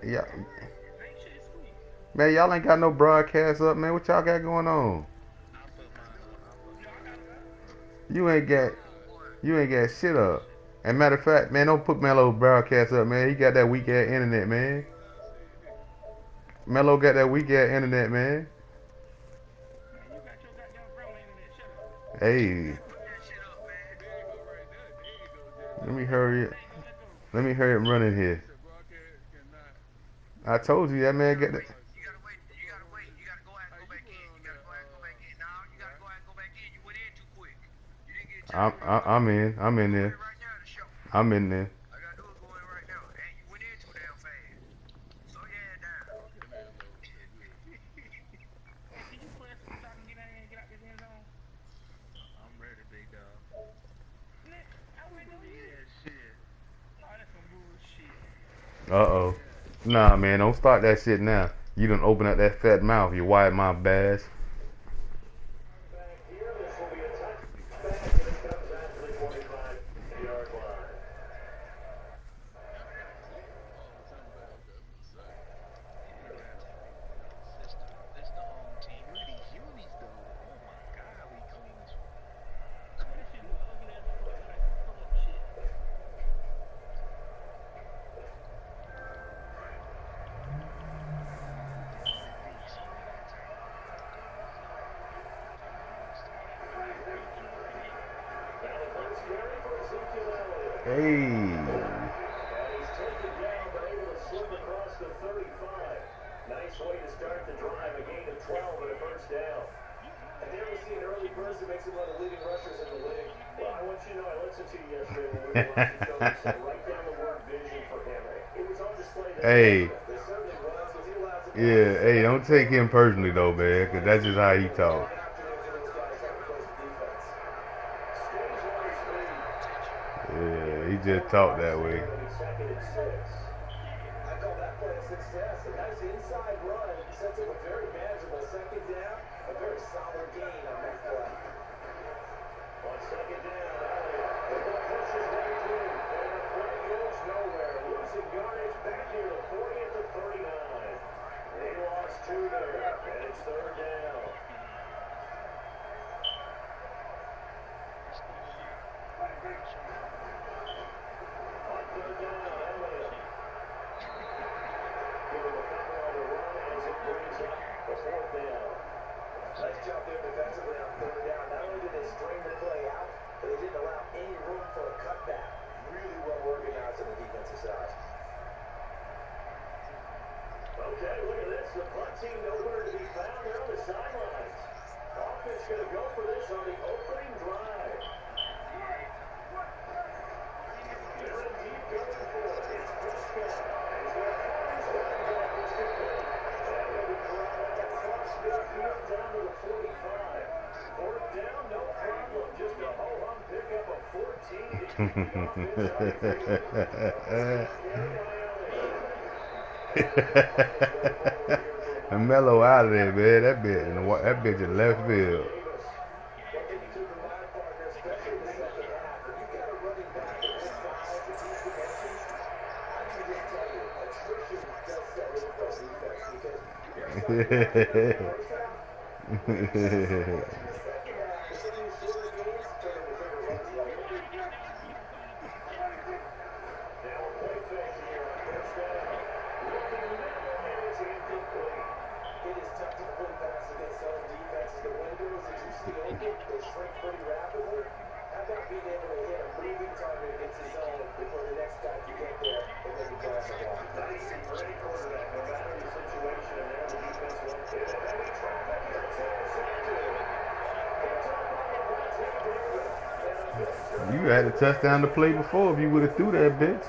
Yeah. Man, y'all ain't got no broadcast up, man. What y'all got going on? You ain't got shit up. And matter of fact, man, don't put Mello broadcast up, man. He got that weak ass internet, man. Mello got that weak ass internet, man. Hey. Let me hurry up. Let me hurry up running here. I told you that man got that. I'm in there. I'm in there. Uh-oh. Nah, man, don't start that shit now. You done open up that fat mouth, you wide mouth bass. Hey. Nice way to start the drive, a gain of 12 and a first down. I've never seen an early burst that makes him one of the leading rushers in the league. Well, I want you to know, I listened to you yesterday when we were watching show. You said right down the word vision for him. It was on display. Hey. Yeah, hey, don't take him personally though, man, because that's just how he talks. Yeah, he just talk that way. I call that play a success. A nice inside run sets up a very manageable second down. A very solid gain on that play. On second down, the ball pushes right through. And the play goes nowhere. Losing yardage back near the 40 at the 39. They lost 2 there, and it's third down. On third down, Elliott. Giving the couple on the run as it brings up the fourth down. Nice job there defensively on third down. Not only did they string the play out, but they didn't allow any room for a cutback. Really well organized on the defensive side. Okay, look at this. The punt team nowhere to be found there on the sidelines. Offense going to go for this on the opening drive. They're in deep going for it. It's Prescott. He's got his running back is complete. And he'll be brought up across midfield down to the 45. Fourth down, no problem. Just a ho-hum pickup of 14 to keep the And Mello out of there, man. That bitch in left field. You had a touchdown to play before if you would have threw that bitch.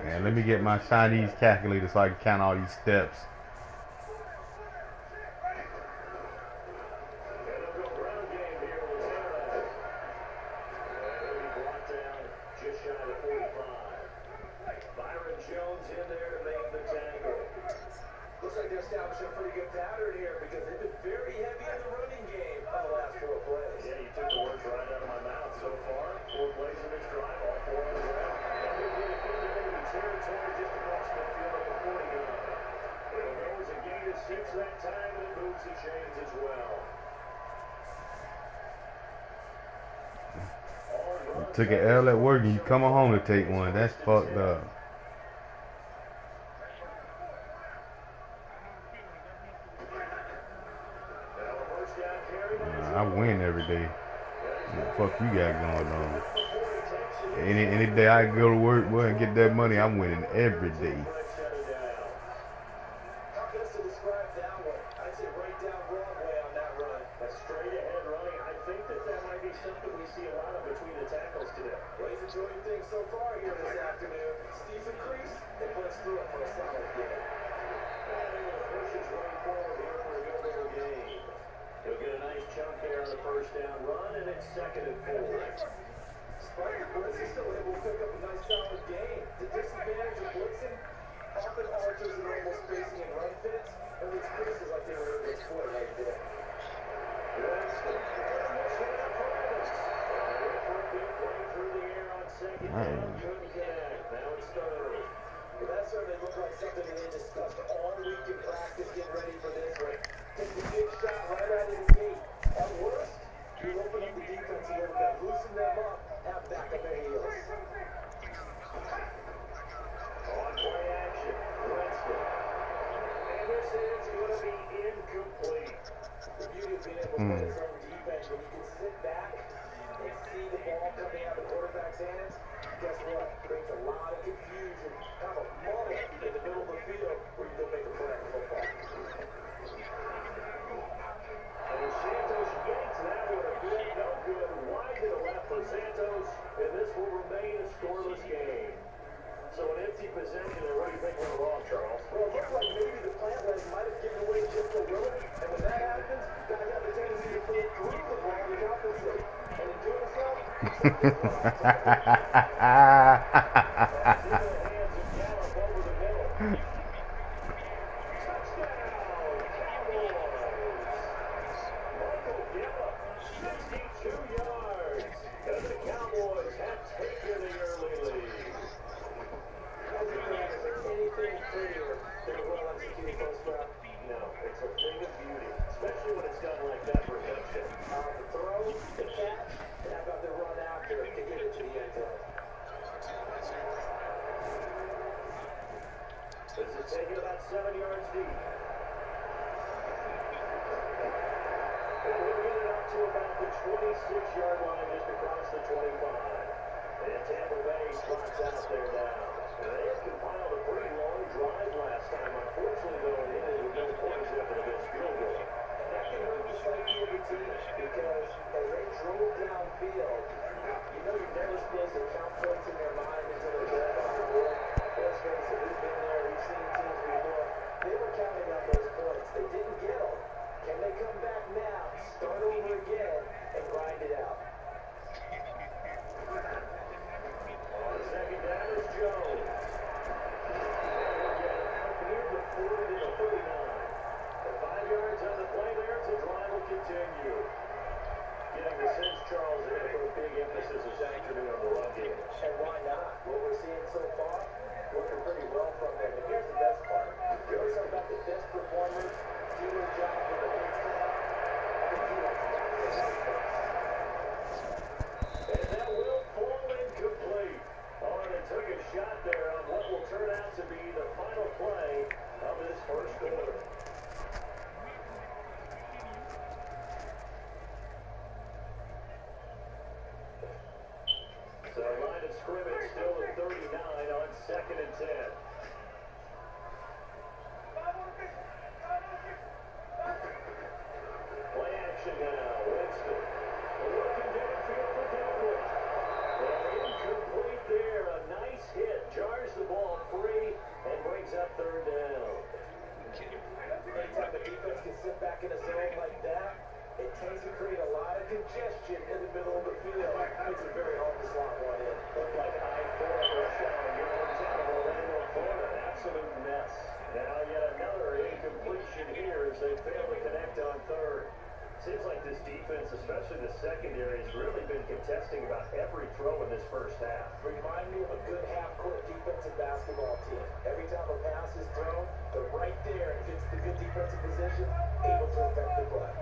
Man, let me get my Chinese calculator so I can count all these steps. Took an L at work and you coming home to take one. That's fucked up. I win every day. What the fuck you got going on? Any day I go to work, boy, and get that money, I'm winning every day. about the 26-yard line just across the 25. And Tampa Bay spots out there now. They had compiled a pretty long drive last time. Unfortunately, though, it ended with no points after the missed field goal. And that can hurt the psyche of the team because as they drove downfield, you know you're never supposed to count points in their mind until they get on the board. Let's face it, we've been there, we've seen teams before. They were counting on those points. They didn't get them. Can they come back now, start over again, and grind it out? On second down is Jones. Cleared the 40 to the 39. The 5 yards on the play there, so drive will continue. Getting the sense Charles is going to put a big emphasis this afternoon on the run game. And why not? What we're seeing so far, working pretty well from them. And here's the best part. You always talk about the best performers, do their job with the big time. And that will fall incomplete. Oh, they took a shot there on what will turn out to be the final play of this first quarter. So line of scrimmage still at 39 on 2nd and 10. Play action now. Winston. Looking downfield for Dallas. Incomplete there. A nice hit. Jars the ball free and brings up 3rd down. Anytime the defense can sit back in a zone like that, it tends to create a lot of congestion in the middle of the field. Makes it very hard to slot one in. Looked like I-4 rush hour in your hometown of Orlando, Florida. An absolute mess. Now yet another incompletion here as they fail to connect on 3rd. Seems like this defense, especially the secondary, has really been contesting about every throw in this first half. Remind me of a good half-court defensive basketball team. Every time a pass is thrown, they're right there and gets the good defensive position, able to affect the play.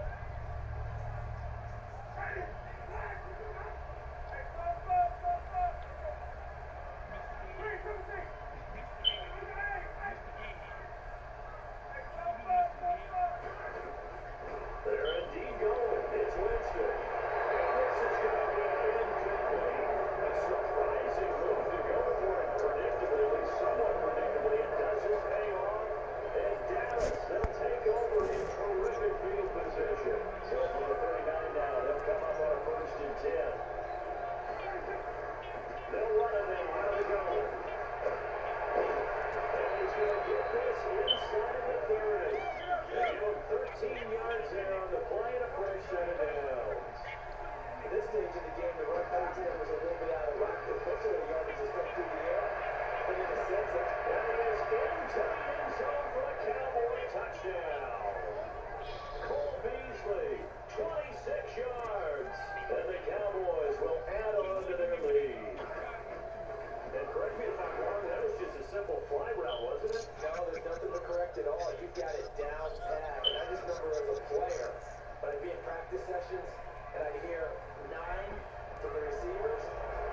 They're indeed going. It's Winston. And this is going to be incomplete. A surprising move to go for it predictably, at least somewhat predictably. It doesn't pay off. And Dallas, they'll take over in terrific field position. So from the 39 now, they'll come up on a 1st and 10. They'll run it then. How do they go? And he's going to get this inside the 30. They give him 13 yards there on the play and a fresh set of downs. At this stage of the game, the run play team was a little bit out of whack. The most of the yardage is stuck through the air. But in a sense, that is into the end zone for a Cowboy touchdown. Cole Beasley, 26 yards. And the Cowboys will add on to their lead. And correct me if I'm wrong, that was just a simple fly route, wasn't it? No, there's nothing to correct at all. You've got it down pat. And I just remember as a player, when I'd be in practice sessions, and I'd hear 9 from the receivers,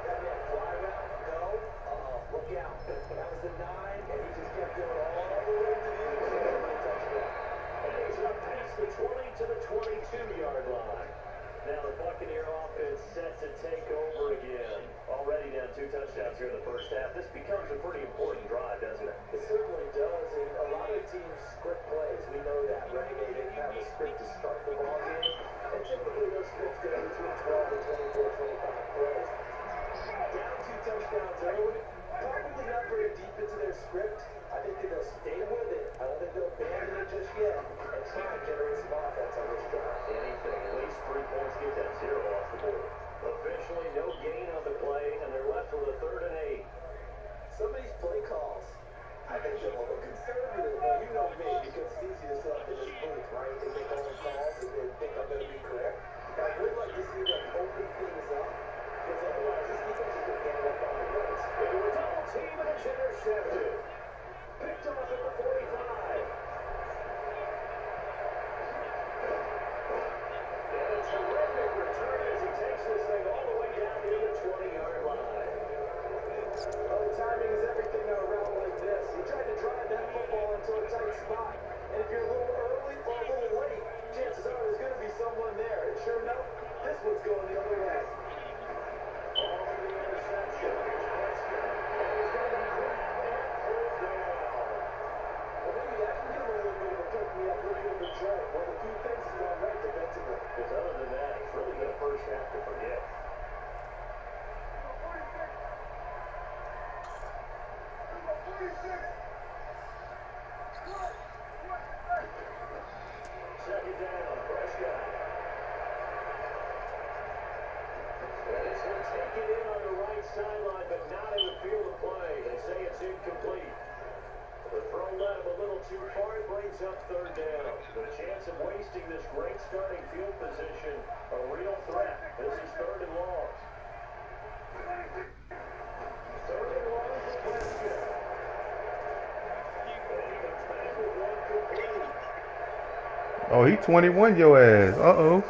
that'd be a fly route, go, look out. That was the 9, and he just kept going all the way to the end zone for a touchdown. And he's up past the 20 to the 22-yard line. Now the Buccaneer offense set to take over again. Already down 2 touchdowns here in the first half. This becomes a pretty important drive, doesn't it? It certainly does. And a lot of teams script plays. We know that, right? They have a script to start the ball game. And typically those scripts get between 12 and 24, 25 plays. Down 2 touchdowns early. Probably not very deep into their script. I think they'll stay with it. I don't think they'll abandon it just yet and try to generate some offense on this drive. Anything, at least 3 points, get that 0 off the board. Officially, no gain on the play, and they're left with a 3rd and 8. Some of these play calls, I think they're a little conservative. Well, you know me, because it's easy to sit up in this booth, right? They make all the calls, and they think I'm going to be correct. But I would like to see them open things up, because otherwise this defense is going to get up on the runs. They do a double team, and it's intercepted. brings up third down. The chance of wasting this great starting field position, a real threat. This is third and long. Third and long for Prescott. And he comes back with one complete. Oh, he 21 your ass. Uh-oh.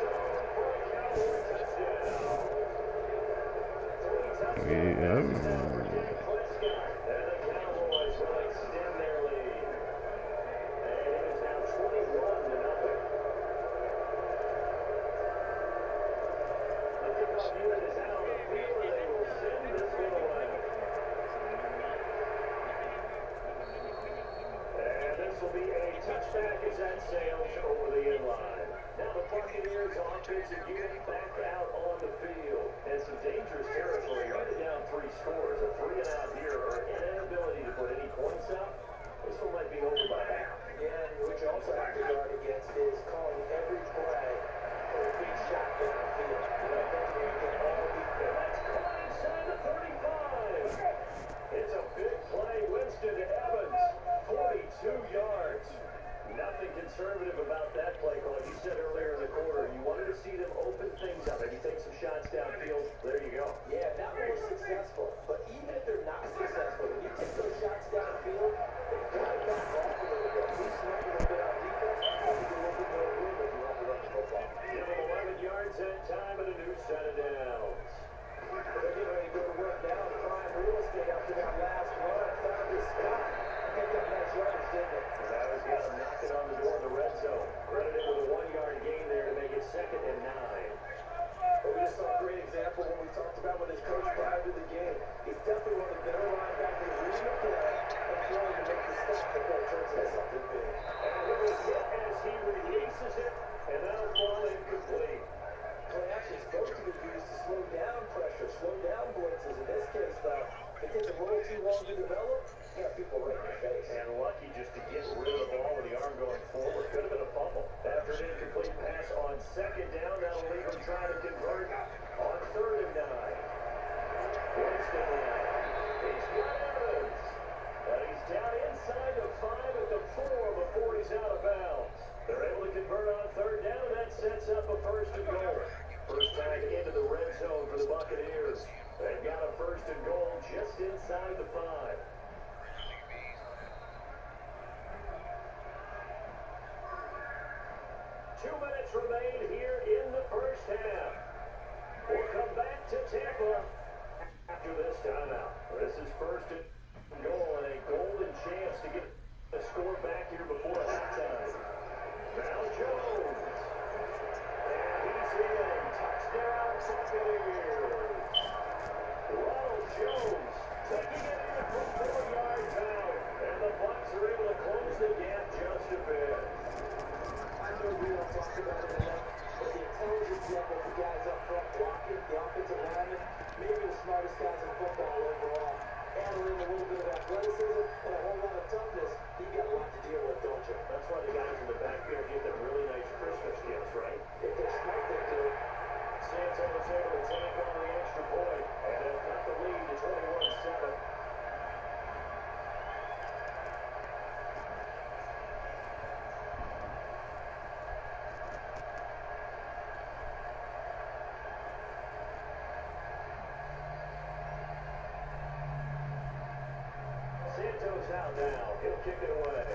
Out now. He'll kick it away.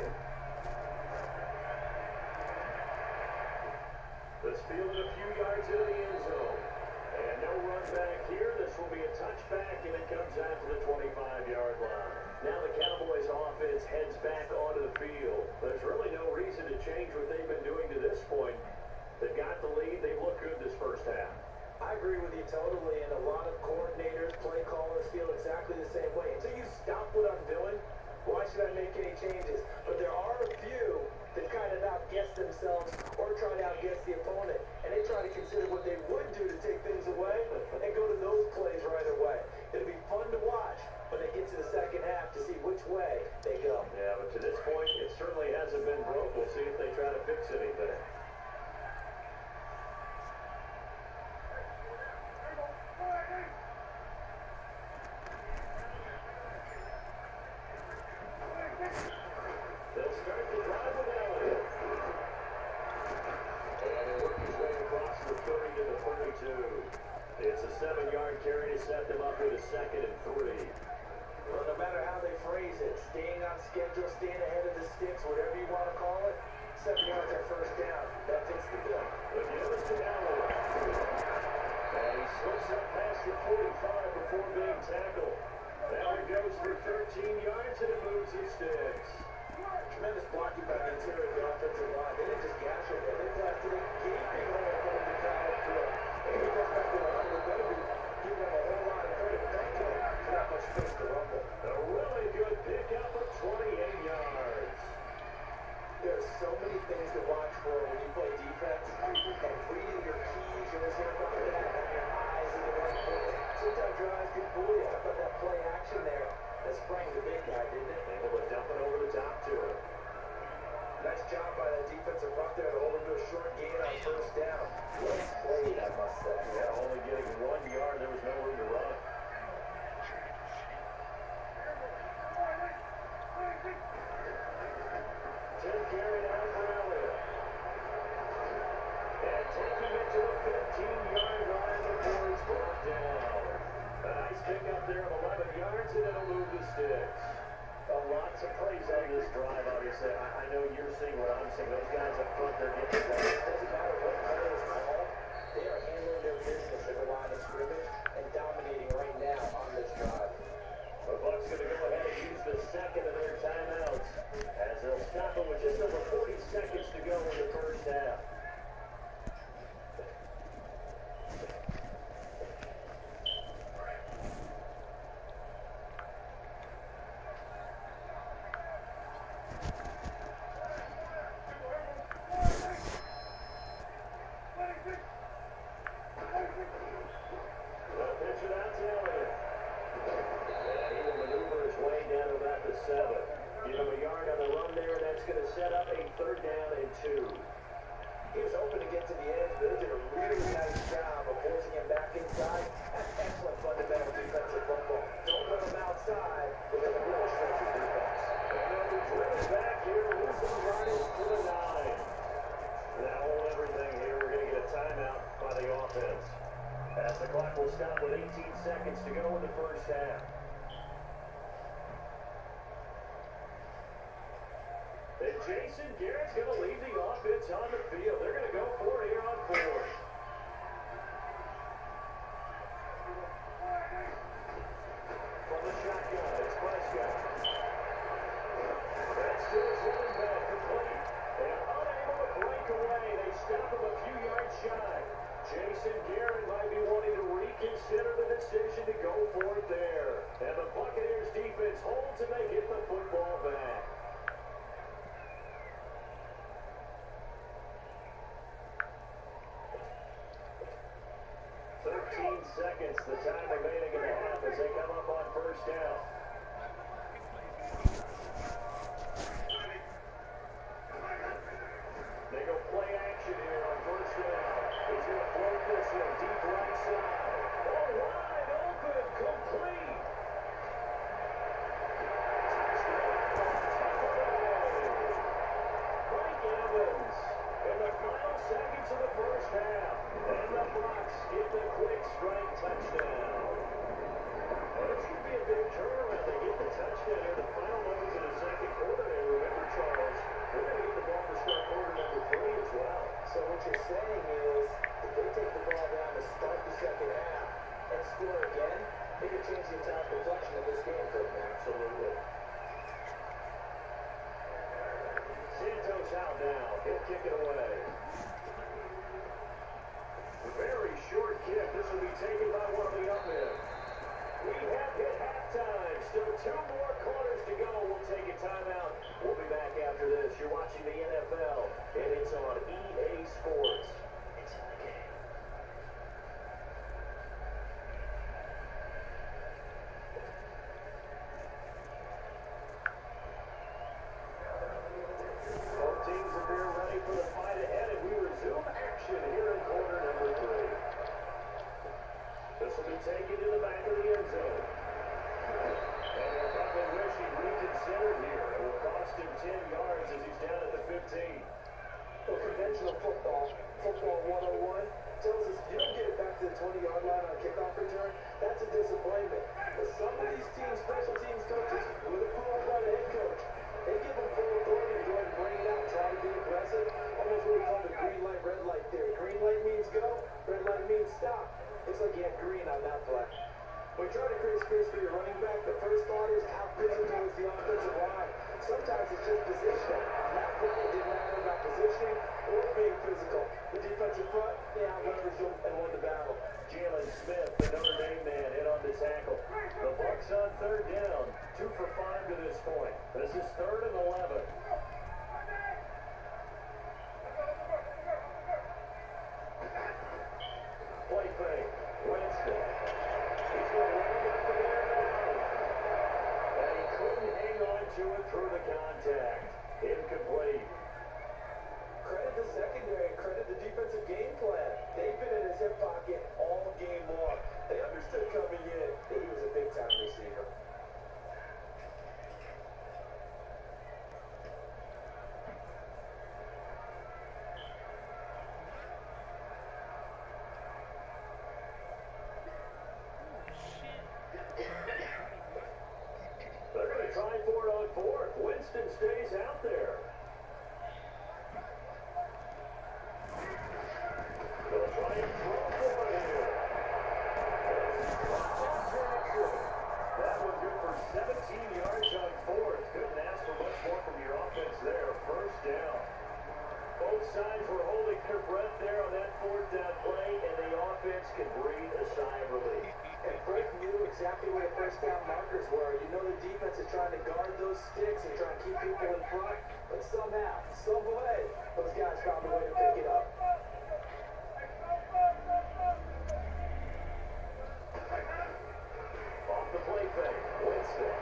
This fielded a few yards into the end zone. And no run back here. This will be a touchback, and it comes out to the 25-yard line. Now the Cowboys offense heads back onto the field. There's really no reason to change what they've been doing to this point. They've got the lead. They've looked good this first half. I agree with you totally, and a lot of coordinators, play callers feel exactly the same way. Until you stop what I'm doing, why should I make any changes? But there are a few that kind of outguess themselves or try to outguess the opponent. And they try to consider what they would do to take things away and go to those plays right away. It'll be fun to watch when they get to the second half to see which way they go. Yeah, but to this point, it certainly hasn't been broke. We'll see if they try to fix anything. They'll start the drive with Ellis. staying on schedule, staying ahead of the sticks, whatever you want to call it. 7 yards at first down. That fits the bill. The nearest to Galloway. And he slips up past the 45 before being tackled. Now it goes for 13 yards and it moves his sticks. Tremendous blocking by the interior of the offensive line. They didn't just gash him there. They blasted a gaping hole for him to come up through. And he goes back to the line. We're going to be giving him a whole lot of credit. Thank you. Not much space to rumble. A really good pickup of 28 yards. There's so many things to watch for when you play defense. And reading your keys, you're listening about that, having your eyes in the right place. Sometimes your eyes can fool you. How about that play action there? That sprang the big guy, didn't it? Able to dump it over the top to him. Nice job by that defensive front there to hold him to a short gain on first down. Well played, I must say. Yeah, only getting 1 yard. There was no room to run. Carry down for Elliott. And taking it to the 15-yard line before he's brought down. A nice pickup there of 11 yards, and it'll move the sticks. Lots of praise on this drive, obviously. I know you're seeing what I'm seeing. Those guys up front, they're getting it right. It doesn't matter what play is called. They are handling their business at the line of scrimmage and dominating right now on this drive. The Bucs going to go ahead and use the second of their timeouts as they'll stop them with just over 40 seconds to go in the first half. Jason Garrett's going to lead the offense on the field. They're going to go for it here on fourth. From the shotgun, it's Prescott. That's to his running back, complete. And unable to break away. They stop him a few yards shy. Jason Garrett might be wanting to reconsider the decision to go for it there. And the Buccaneers defense holds and they get the football back. 13 seconds, the time remaining in the half as they come up on first down. They go play action here on first down. He's going to float this one deep right side. Oh, wide open, complete. Mike Evans in the final seconds of the first half. And the Bucs get the quick strike touchdown. Well, it's going to be a big turnaround. They get the touchdown in the final moments of the second quarter. And remember, Charles, we're going to get the ball for start quarter number 3 as well. So what you're saying is, if they take the ball down to start the second half and score again, they could change the entire complexion of this game, couldn't they? Absolutely. Santos out now. He'll kick it away. Very short kick. This will be taken by one of the up men. We have hit halftime. Still 2 more quarters to go. We'll take a timeout. We'll be back after this. You're watching the NFL, and it's on EA Sports. It's in the game. Both teams are there ready for the fight ahead, and we resume action here in quarter number 3. This will be taken to the back of the end zone. And they'll probably wish he reconsidered here. It will cost him 10 yards as he's down at the 15. For conventional football 101, tells us if you don't get it back to the 20-yard line on a kickoff return, that's a disappointment. But some of these teams, special teams coaches, with approval by the head coach, they give them full authority to go ahead and bring it out, try to be aggressive. Almost what we call the green light, red light theory. Green light means go, red light means stop. Looks like you had green on that play. When you try to create space for your running back, the first thought is how physical is the offensive line. Sometimes it's just positioning. That play didn't matter about positioning or being physical. The defensive front, they out-leveraged them and won the battle. Jalen Smith, the Notre Dame man, hit on the tackle. The Bucs on third down, 2 for 5 to this point. This is 3rd and 11. Play fake. Winston. He's going to round up the air now. And he couldn't hang on to it through the contact. Incomplete. Credit the secondary, credit the defensive game plan. They've been in his hip pocket all game long. They understood coming in that he was a big-time receiver. They're going to try for it on 4th. Winston stays out there. They'll try and throw for it here. That one good for 17 yards on 4th. Couldn't ask for much more from your offense there. 1st down. Both sides were holding their breath there on that 4th down play, and the offense can breathe a sigh of relief. And Frank knew exactly where the first down markers were. You know the defense is trying to guard those sticks and try and keep people in front, but somehow, some way, those guys found a way to pick it up. Off the play fake, Winston.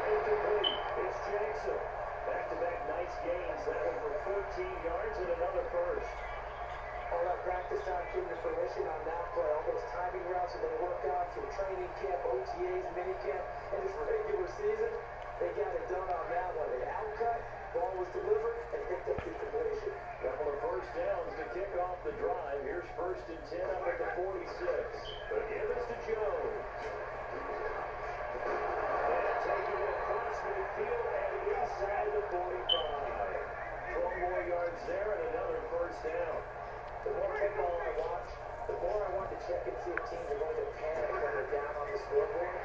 Incomplete. It's Jackson. Back-to-back nice gains. That one for 14 yards and another first. All that practice time came to fruition on that play. All those timing routes that they worked on through training camp, OTAs, minicamp, and just regular season, they got it done on that one. They outcut, ball was delivered, and picked up the completion. Couple of first downs to kick off the drive. Here's 1st and 10 up at the 46. The give is to Jones. And taking it across midfield and inside the 45. 12 more yards there and another first down. The more football I watch, the more I want to check and see if teams are going to panic when they're down on the scoreboard.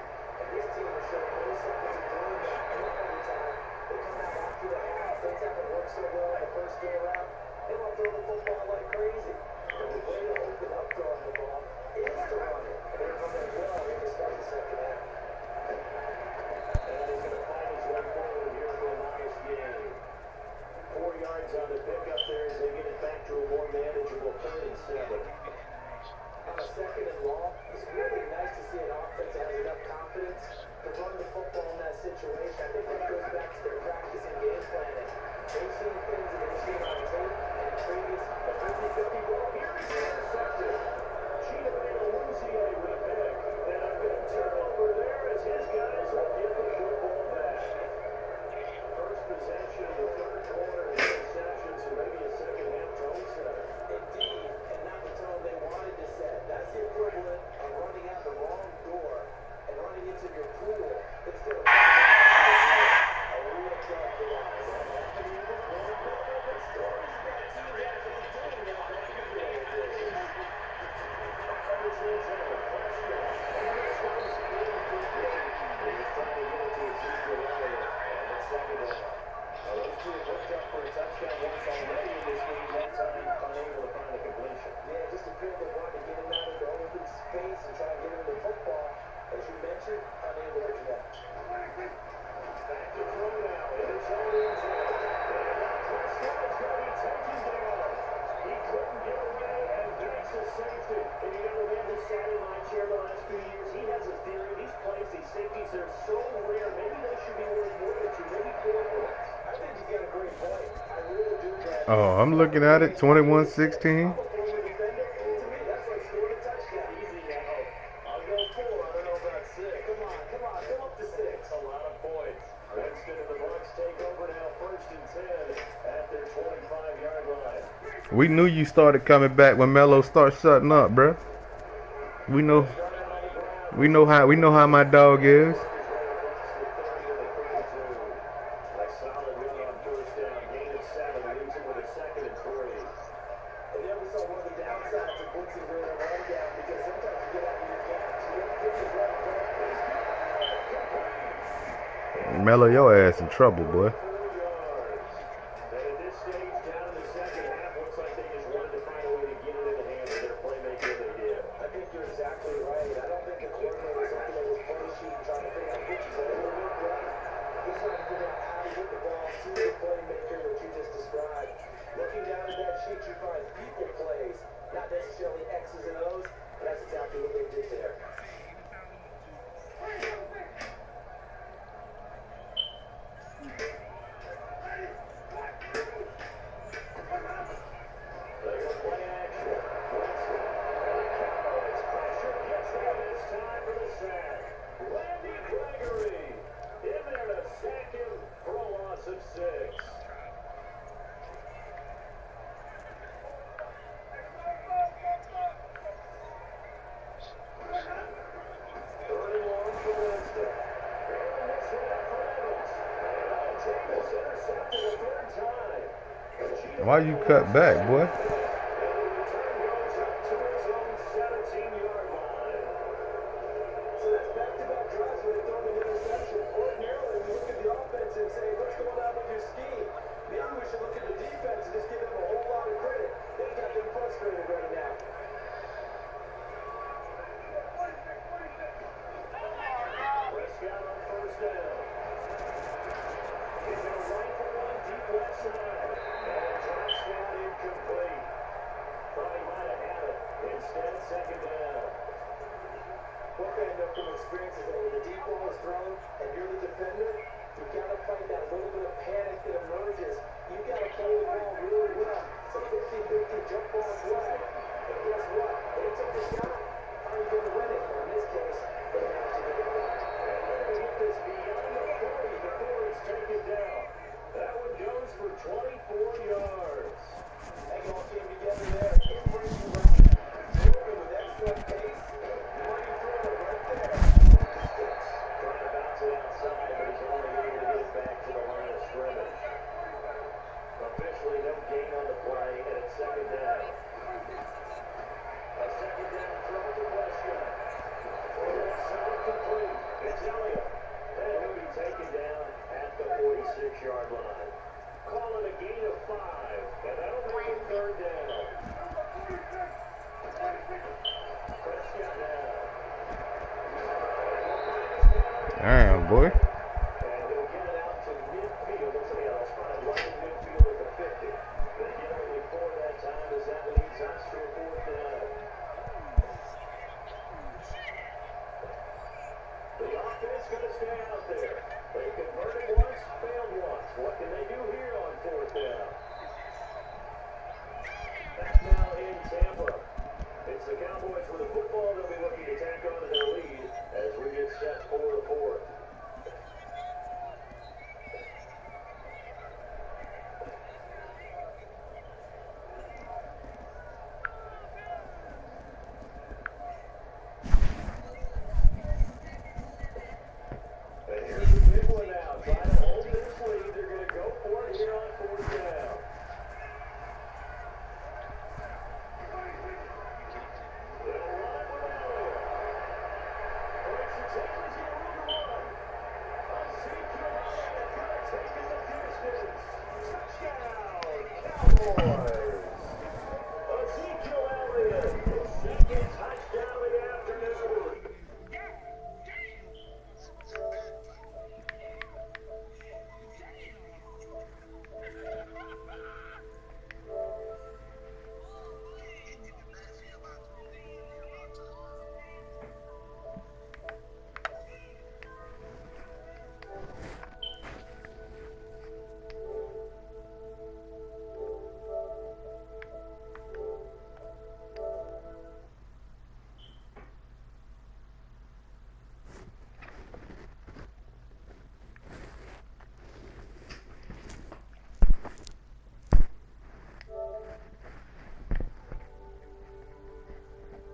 And this team has shown no signs of doing that every time. They come out after the half, things haven't worked so well in the first go around. They want to throw the football like crazy. And the way to open up throwing the ball is to run it. And they're coming well when they start the second half. And he's going to find his way forward here for a nice game. 4 yards on the pickup there as they get it back to a more manageable 3rd and 7. On a 2nd and long, it's really nice to see an offense that has enough confidence to run the football in that situation. I think that goes back to their practice and game planning. They've seen things that they've seen on tape and in previous 50-50 ball. Here he's intercepted. Cheetah made a Luzier with a pick. And a big turnover there as his guys will get the football back. First possession of the 3rd quarter, interception, so maybe a second half tone setter. Indeed, and not the tone they wanted to set. That's the equivalent of running out the wrong door and running into your pool instead of a real tough device. Those two have hooked up for a touchdown once already in this game. That time unable to find a completion. Yeah, just appeared they wanted to get him out of the open space and try to get him the football. As you mentioned, unable to connect. Back to throw now in his own end zone. And now Prescott's going to be taken down. He couldn't get away, and that's a safety. And you know, man, this sideline chair the last few years, he has a theory. These plays, these safeties, they're so rare. Maybe they should be worth more than 2, maybe 4 points. I think you got a great point. I really do. Oh, I'm looking at it, 21-16. Winston and the Bucs take over now, 1st and 10 at their 25-yard line. We knew you started coming back when Melo started shutting up, bruh. We know how my dog is. Melo, your ass in trouble, boy. Why you cut back, boy? Damn, boy. They converted once, failed once. What can they do here on fourth down?